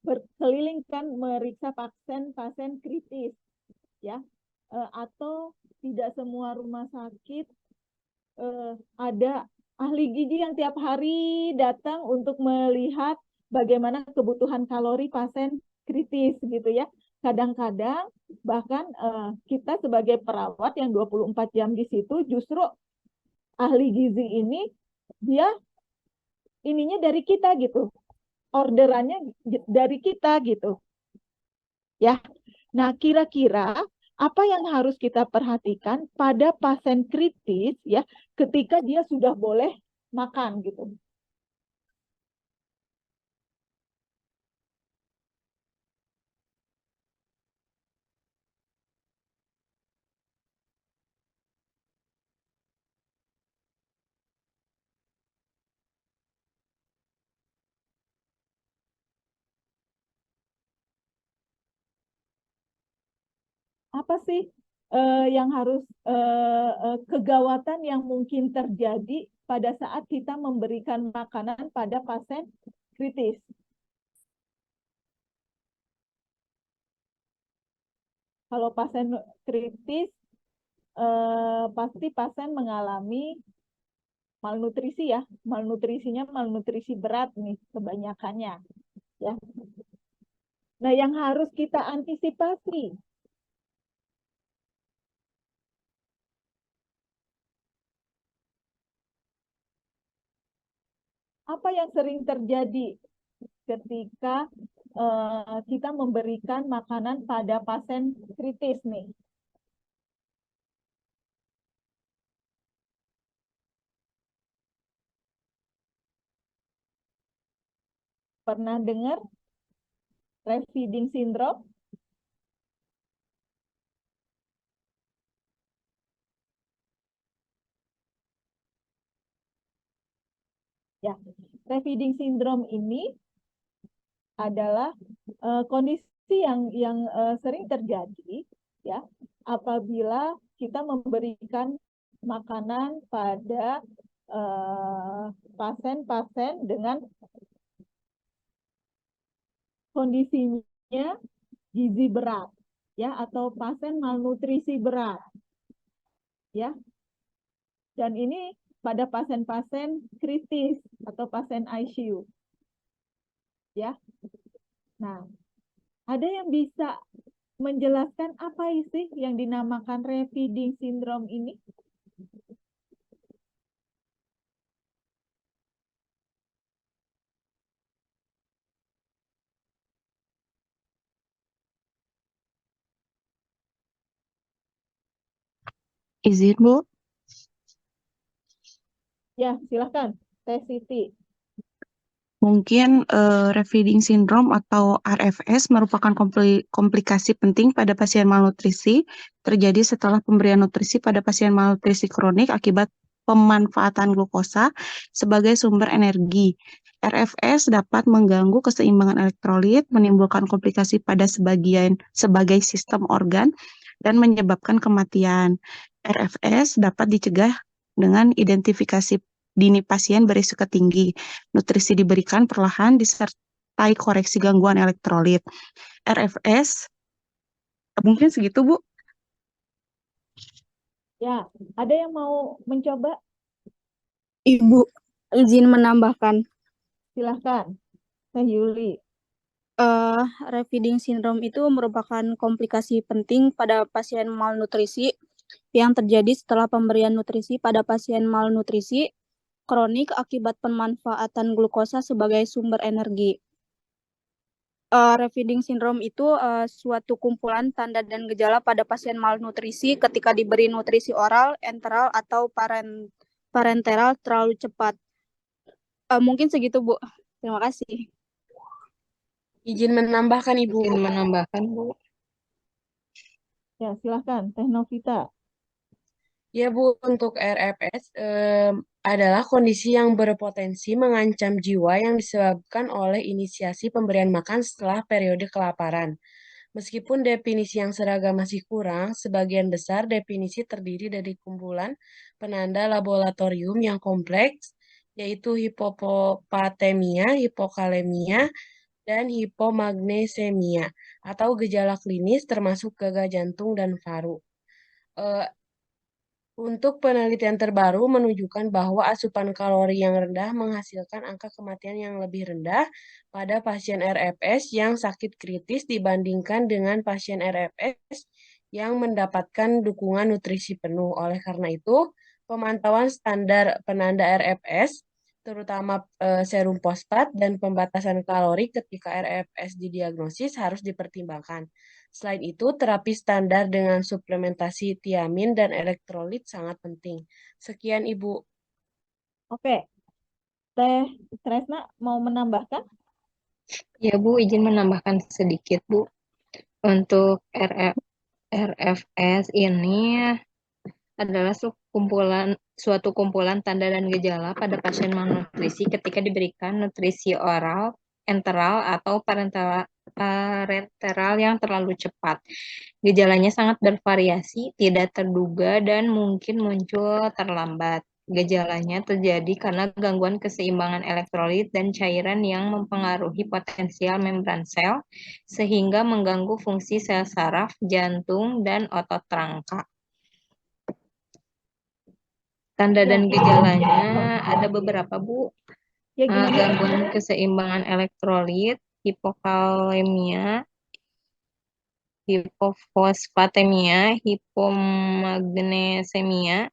berkeliling kan meriksa pasien kritis, ya, atau tidak semua rumah sakit ada ahli gizi yang tiap hari datang untuk melihat bagaimana kebutuhan kalori pasien kritis gitu ya. Kadang-kadang bahkan kita sebagai perawat yang 24 jam di situ, justru ahli gizi ini dia ininya dari kita gitu, orderannya dari kita gitu ya. Nah kira-kira apa yang harus kita perhatikan pada pasien kritis ya, ketika dia sudah boleh makan gitu. Apa sih yang harus kegawatan yang mungkin terjadi pada saat kita memberikan makanan pada pasien kritis? Kalau pasien kritis, pasti pasien mengalami malnutrisi ya. Malnutrisinya malnutrisi berat nih kebanyakannya. Ya. Nah, yang harus kita antisipasi apa yang sering terjadi ketika kita memberikan makanan pada pasien kritis nih? Pernah dengar refeeding syndrome? Ya, refeeding syndrome ini adalah kondisi yang sering terjadi ya apabila kita memberikan makanan pada pasien-pasien dengan kondisinya gizi berat ya atau pasien malnutrisi berat ya. Dan ini pada pasien-pasien kritis atau pasien ICU ya. Nah, ada yang bisa menjelaskan apa sih yang dinamakan refeeding syndrome ini? Izin, Bu. Ya, silahkan. Teh Siti. Mungkin refeeding syndrome atau RFS merupakan komplikasi penting pada pasien malnutrisi terjadi setelah pemberian nutrisi pada pasien malnutrisi kronik akibat pemanfaatan glukosa sebagai sumber energi. RFS dapat mengganggu keseimbangan elektrolit, menimbulkan komplikasi pada sebagai sistem organ, dan menyebabkan kematian. RFS dapat dicegah dengan identifikasi dini pasien berisiko tinggi. Nutrisi diberikan perlahan disertai koreksi gangguan elektrolit. RFS, mungkin segitu, Bu. Ya, ada yang mau mencoba? Ibu, izin menambahkan. Silahkan, Teh Yuli. Refeeding syndrome itu merupakan komplikasi penting pada pasien malnutrisi yang terjadi setelah pemberian nutrisi pada pasien malnutrisi kronik akibat pemanfaatan glukosa sebagai sumber energi. Refeeding syndrome itu suatu kumpulan tanda dan gejala pada pasien malnutrisi ketika diberi nutrisi oral, enteral, atau parenteral terlalu cepat. Mungkin segitu, Bu. Terima kasih. Izin menambahkan, Ibu. Izin menambahkan, Bu. Ya, silahkan, Teh Novita. Ya Bu, untuk RFS adalah kondisi yang berpotensi mengancam jiwa yang disebabkan oleh inisiasi pemberian makan setelah periode kelaparan. Meskipun definisi yang seragam masih kurang, sebagian besar definisi terdiri dari kumpulan penanda laboratorium yang kompleks, yaitu hipopopatemia, hipokalemia, dan hipomagnesemia, atau gejala klinis termasuk gagal jantung dan paru. Untuk penelitian terbaru menunjukkan bahwa asupan kalori yang rendah menghasilkan angka kematian yang lebih rendah pada pasien RFS yang sakit kritis dibandingkan dengan pasien RFS yang mendapatkan dukungan nutrisi penuh. Oleh karena itu, pemantauan standar penanda RFS, terutama serum fosfat dan pembatasan kalori ketika RFS didiagnosis harus dipertimbangkan. Selain itu, terapi standar dengan suplementasi tiamin dan elektrolit sangat penting. Sekian, Ibu. Oke, Teh Tresna mau menambahkan? Ya Bu, izin menambahkan sedikit Bu. Untuk RFS ini adalah suatu kumpulan tanda dan gejala pada pasien malnutrisi ketika diberikan nutrisi oral, enteral, atau parenteral yang terlalu cepat. Gejalanya sangat bervariasi, tidak terduga, dan mungkin muncul terlambat. Gejalanya terjadi karena gangguan keseimbangan elektrolit dan cairan yang mempengaruhi potensial membran sel, sehingga mengganggu fungsi sel saraf, jantung, dan otot rangka. Tanda dan gejalanya ada beberapa, Bu. Ya, gimana? Gangguan keseimbangan elektrolit, hipokalemia, hipofosfatemia, hipomagnesemia,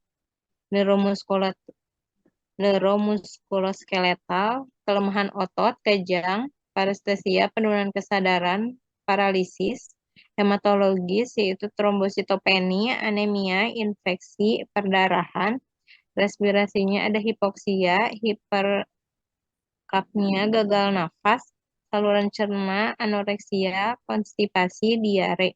neuromuskuloskeletal, kelemahan otot, kejang, parestesia, penurunan kesadaran, paralisis, hematologis yaitu trombositopenia, anemia, infeksi, perdarahan, respirasinya ada hipoksia, hiperkapnia, gagal nafas, saluran cerna, anoreksia, konstipasi, diare.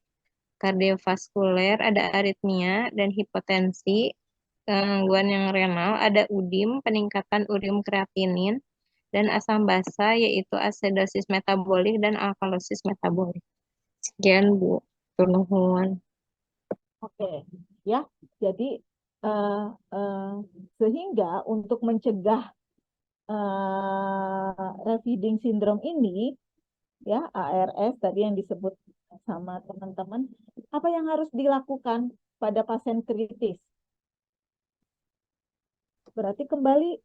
Kardiovaskuler ada aritmia dan hipotensi, gangguan yang renal ada udim, peningkatan ureum kreatinin, dan asam basa yaitu acidosis metabolik dan alkalosis metabolik. Sekian Bu, turnuhun. Oke, ya. Jadi sehingga untuk mencegah refeeding syndrome ini, ya ARS tadi yang disebut sama teman-teman, apa yang harus dilakukan pada pasien kritis? Berarti kembali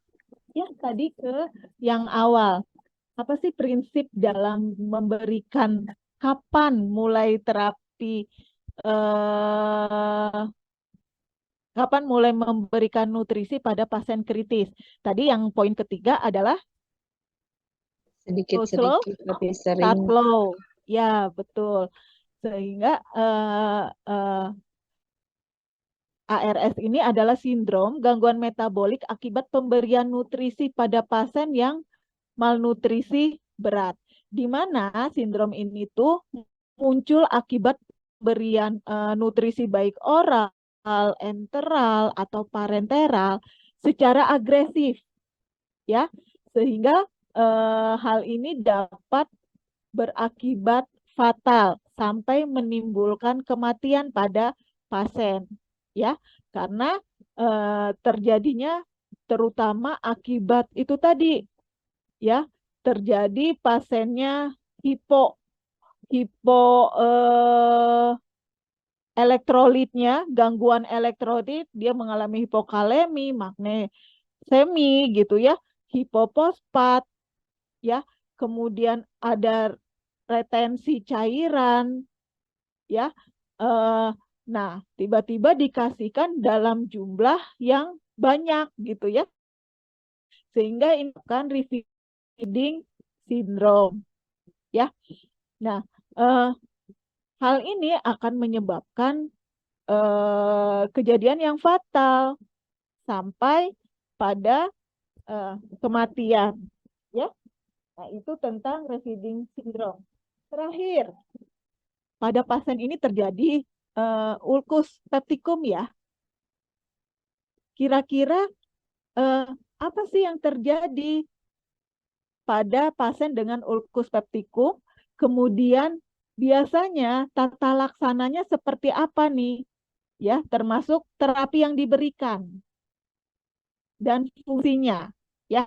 ya tadi ke yang awal. Apa sih prinsip dalam memberikan, kapan mulai terapi, kapan mulai memberikan nutrisi pada pasien kritis? Tadi yang poin ketiga adalah slow, Sedikit-sedikit tapi start sering. low. Ya, betul. Sehingga ARS ini adalah sindrom gangguan metabolik akibat pemberian nutrisi pada pasien yang malnutrisi berat. Di mana sindrom ini tuh muncul akibat pemberian nutrisi baik oral, enteral, atau parenteral secara agresif, ya, sehingga hal ini dapat berakibat fatal sampai menimbulkan kematian pada pasien, ya, karena terjadinya terutama akibat itu tadi, ya, terjadi pasiennya hipo elektrolitnya, gangguan elektrolit, dia mengalami hipokalemi, magnesemi gitu ya, hipofosfat, ya, kemudian ada retensi cairan, ya. Nah, tiba-tiba dikasihkan dalam jumlah yang banyak gitu ya, sehingga ini kan refeeding syndrome, ya. Nah, hal ini akan menyebabkan kejadian yang fatal sampai pada kematian, ya. Nah, itu tentang refeeding syndrome. Terakhir, pada pasien ini terjadi ulkus peptikum, ya. Kira-kira apa sih yang terjadi pada pasien dengan ulkus peptikum? Kemudian biasanya tata laksananya seperti apa nih? Ya, termasuk terapi yang diberikan dan fungsinya, ya.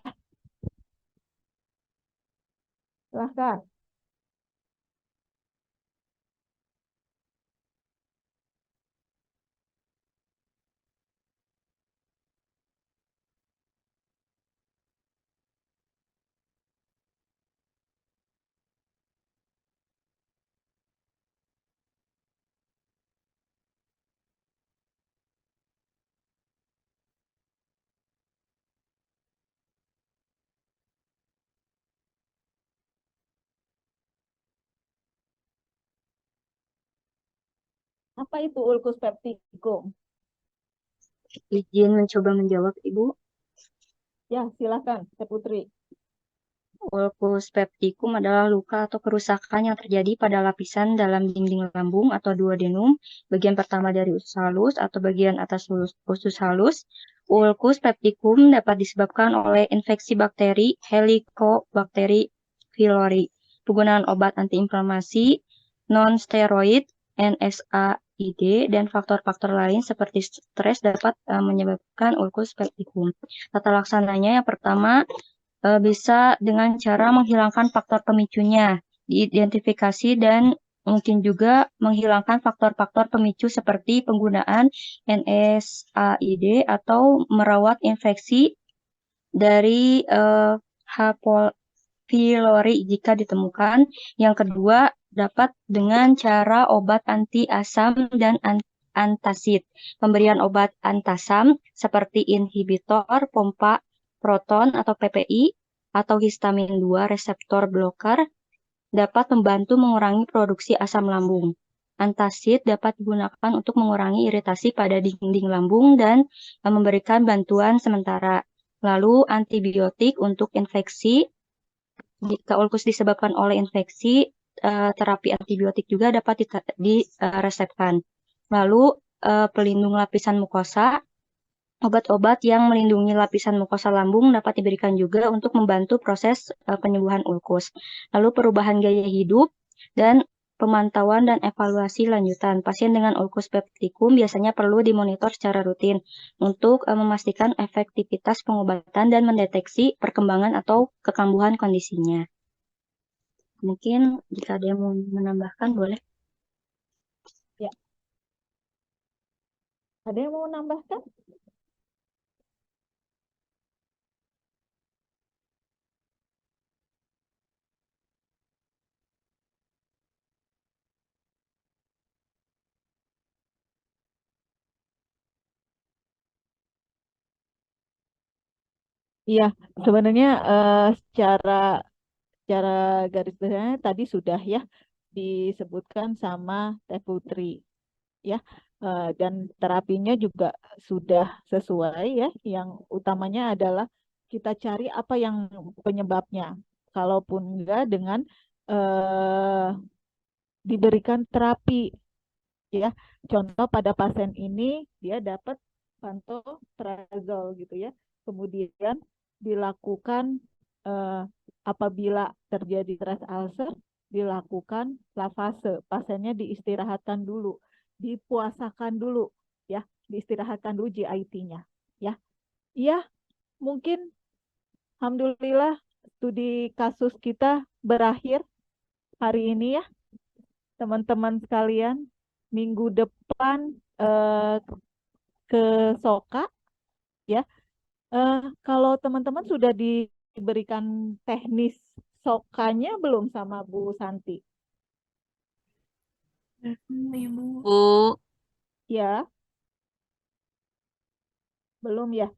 Silahkan. Apa itu ulkus peptikum? Izin mencoba menjawab, Ibu. Ya, silakan, Teh Putri. Ulcus pepticum adalah luka atau kerusakan yang terjadi pada lapisan dalam dinding lambung atau duodenum, bagian pertama dari usus halus atau bagian atas usus halus. Ulcus pepticum dapat disebabkan oleh infeksi bakteri Helicobacter pylori. Penggunaan obat antiinflamasi, non-steroid, NSAID, dan faktor-faktor lain seperti stres dapat menyebabkan ulcus pepticum. Tata laksananya yang pertama, bisa dengan cara menghilangkan faktor pemicunya, diidentifikasi dan mungkin juga menghilangkan faktor-faktor pemicu seperti penggunaan NSAID atau merawat infeksi dari H. pylori jika ditemukan. Yang kedua, dapat dengan cara obat anti asam dan antasid. Pemberian obat antasam seperti inhibitor pompa proton atau PPI atau histamin 2 reseptor blocker dapat membantu mengurangi produksi asam lambung. Antasid dapat digunakan untuk mengurangi iritasi pada dinding lambung dan memberikan bantuan sementara. Lalu antibiotik untuk infeksi. Jika ulkus disebabkan oleh infeksi, terapi antibiotik juga dapat diresepkan. Lalu pelindung lapisan mukosa. Obat-obat yang melindungi lapisan mukosa lambung dapat diberikan juga untuk membantu proses penyembuhan ulkus. Lalu perubahan gaya hidup dan pemantauan dan evaluasi lanjutan. Pasien dengan ulcus pepticum biasanya perlu dimonitor secara rutin untuk memastikan efektivitas pengobatan dan mendeteksi perkembangan atau kekambuhan kondisinya. Mungkin jika ada yang mau menambahkan boleh. Ya. Ada yang mau menambahkan? Iya, sebenarnya secara garis besarnya tadi sudah ya disebutkan sama Teh Putri ya. Dan terapinya juga sudah sesuai ya. Yang utamanya adalah kita cari apa yang penyebabnya. Kalaupun enggak dengan eh, diberikan terapi ya. Contoh pada pasien ini dia dapat pantoprazol gitu ya. Kemudian dilakukan eh, apabila terjadi stres ulcer dilakukan lavase. Pasiennya diistirahatkan dulu, dipuasakan dulu ya, diistirahatkan dulu GIT-nya ya. Iya, mungkin alhamdulillah studi kasus kita berakhir hari ini ya, teman-teman sekalian. Minggu depan ke Soka ya. Kalau teman-teman sudah diberikan teknis Sokanya belum sama Bu Santi? Ibu. Bu, Ya, belum ya.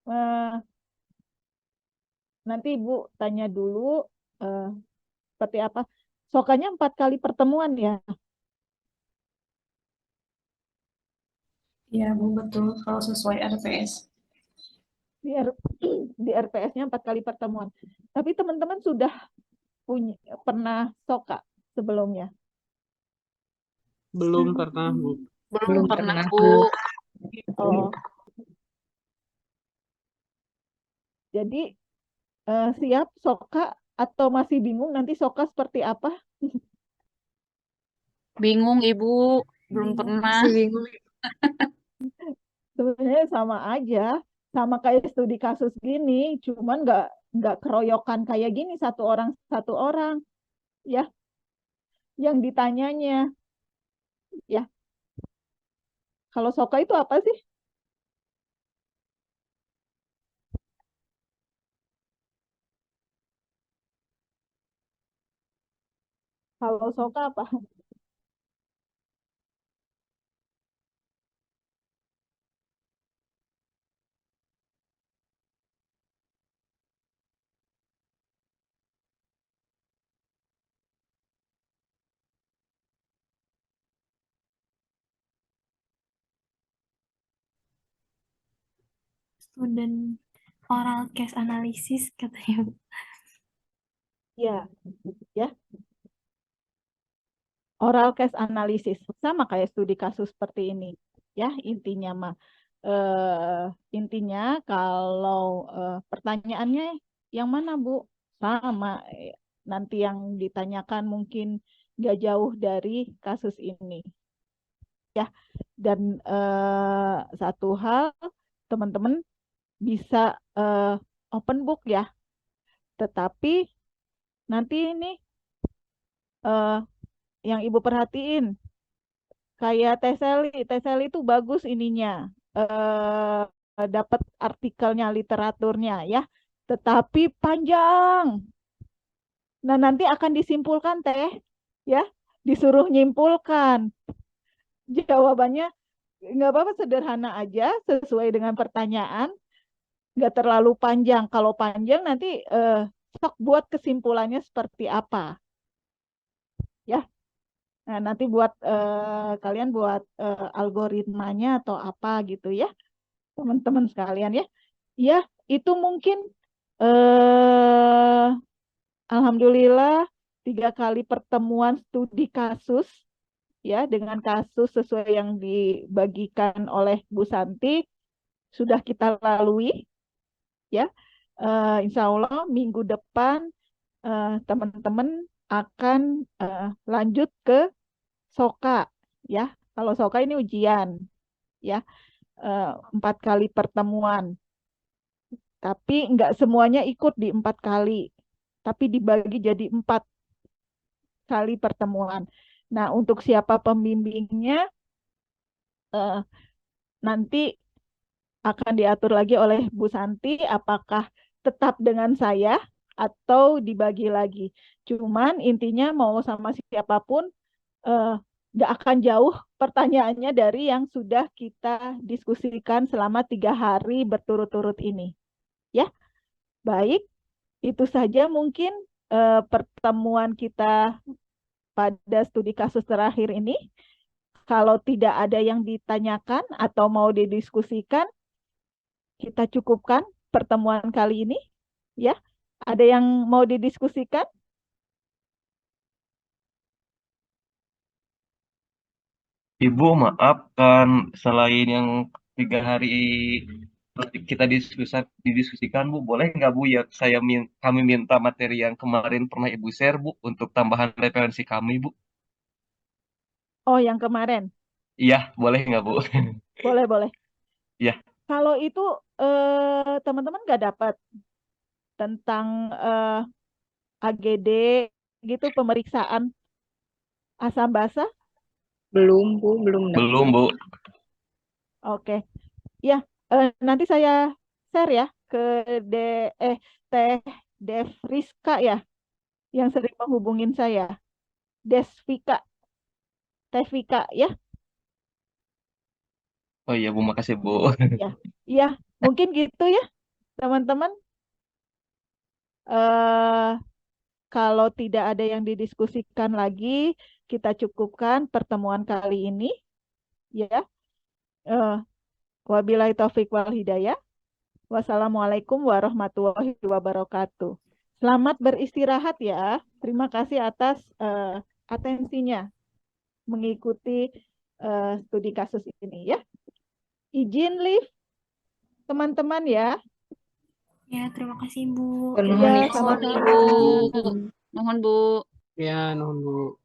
Eh, Nanti Ibu tanya dulu eh, seperti apa. Sokanya 4 kali pertemuan ya. Ya, Bu, betul. Kalau sesuai RPS. Di, di RPS-nya 4 kali pertemuan. Tapi teman-teman sudah pernah Soka sebelumnya? Belum pernah, Bu. belum pernah, Bu. Oh, jadi siap Soka atau masih bingung nanti Soka seperti apa? Bingung, Ibu. Belum pernah. Masih bingung. Sebenarnya sama aja, sama kayak studi kasus gini, cuman nggak keroyokan kayak gini satu orang ya yang ditanyanya ya. Kalau Soka itu apa sih? Kalau Soka apa? Student oral case analysis katanya, Bu. Ya, ya. Oral case analysis sama kayak studi kasus seperti ini. Ya, intinya mah intinya kalau pertanyaannya yang mana, Bu? Sama. Nanti yang ditanyakan mungkin nggak jauh dari kasus ini. Ya, dan satu hal teman-teman bisa open book ya. Tetapi nanti ini yang Ibu perhatiin kayak Teseli itu bagus ininya. Dapat artikelnya, literaturnya ya. Tetapi panjang. Nah, nanti akan disimpulkan ya. Disuruh nyimpulkan. Jawabannya nggak apa-apa, sederhana aja sesuai dengan pertanyaan, nggak terlalu panjang. Kalau panjang nanti sok buat kesimpulannya seperti apa ya. Nah, nanti buat kalian buat algoritmanya atau apa gitu ya, teman-teman sekalian ya. Ya, itu mungkin alhamdulillah 3 kali pertemuan studi kasus ya, dengan kasus sesuai yang dibagikan oleh Bu Santi sudah kita lalui ya. Insya Allah minggu depan teman-teman akan lanjut ke SOKA ya. Kalau SOKA ini ujian ya, 4 kali pertemuan. Tapi nggak semuanya ikut di 4 kali, tapi dibagi jadi 4 kali pertemuan. Nah, untuk siapa pembimbingnya nanti akan diatur lagi oleh Bu Santi, apakah tetap dengan saya atau dibagi lagi. Cuman intinya mau sama siapapun nggak akan jauh pertanyaannya dari yang sudah kita diskusikan selama 3 hari berturut-turut ini. Ya, baik. Itu saja mungkin pertemuan kita pada studi kasus terakhir ini. Kalau tidak ada yang ditanyakan atau mau didiskusikan, kita cukupkan pertemuan kali ini. Ya, ada yang mau didiskusikan? Ibu, maaf kan selain yang 3 hari kita didiskusikan, Bu, boleh nggak Bu ya kami minta materi yang kemarin pernah Ibu share, Bu, untuk tambahan referensi kami, Bu? Oh, yang kemarin? Iya, boleh nggak, Bu? Boleh, boleh. Iya. Kalau itu teman-teman nggak dapat tentang AGD gitu, pemeriksaan asam basa? Belum, Bu, belum dapat. Belum, Bu. Oke. Ya, nanti saya share ya ke Teh Devriska ya, yang sering menghubungin saya. Desvika. Teh Vika ya. Oh iya, Bu, makasih, Bu. Ya, ya, mungkin gitu ya, teman-teman. Kalau tidak ada yang didiskusikan lagi, kita cukupkan pertemuan kali ini. Ya, wabillahi taufik wal hidayah. Wassalamualaikum warahmatullahi wabarakatuh. Selamat beristirahat ya. Terima kasih atas atensinya mengikuti studi kasus ini ya. Izin live teman-teman ya. Ya, terima kasih, Bu. Mohon Ya, izin, sama-sama. Bu. Mohon, Bu. Ya, nuhun, Bu.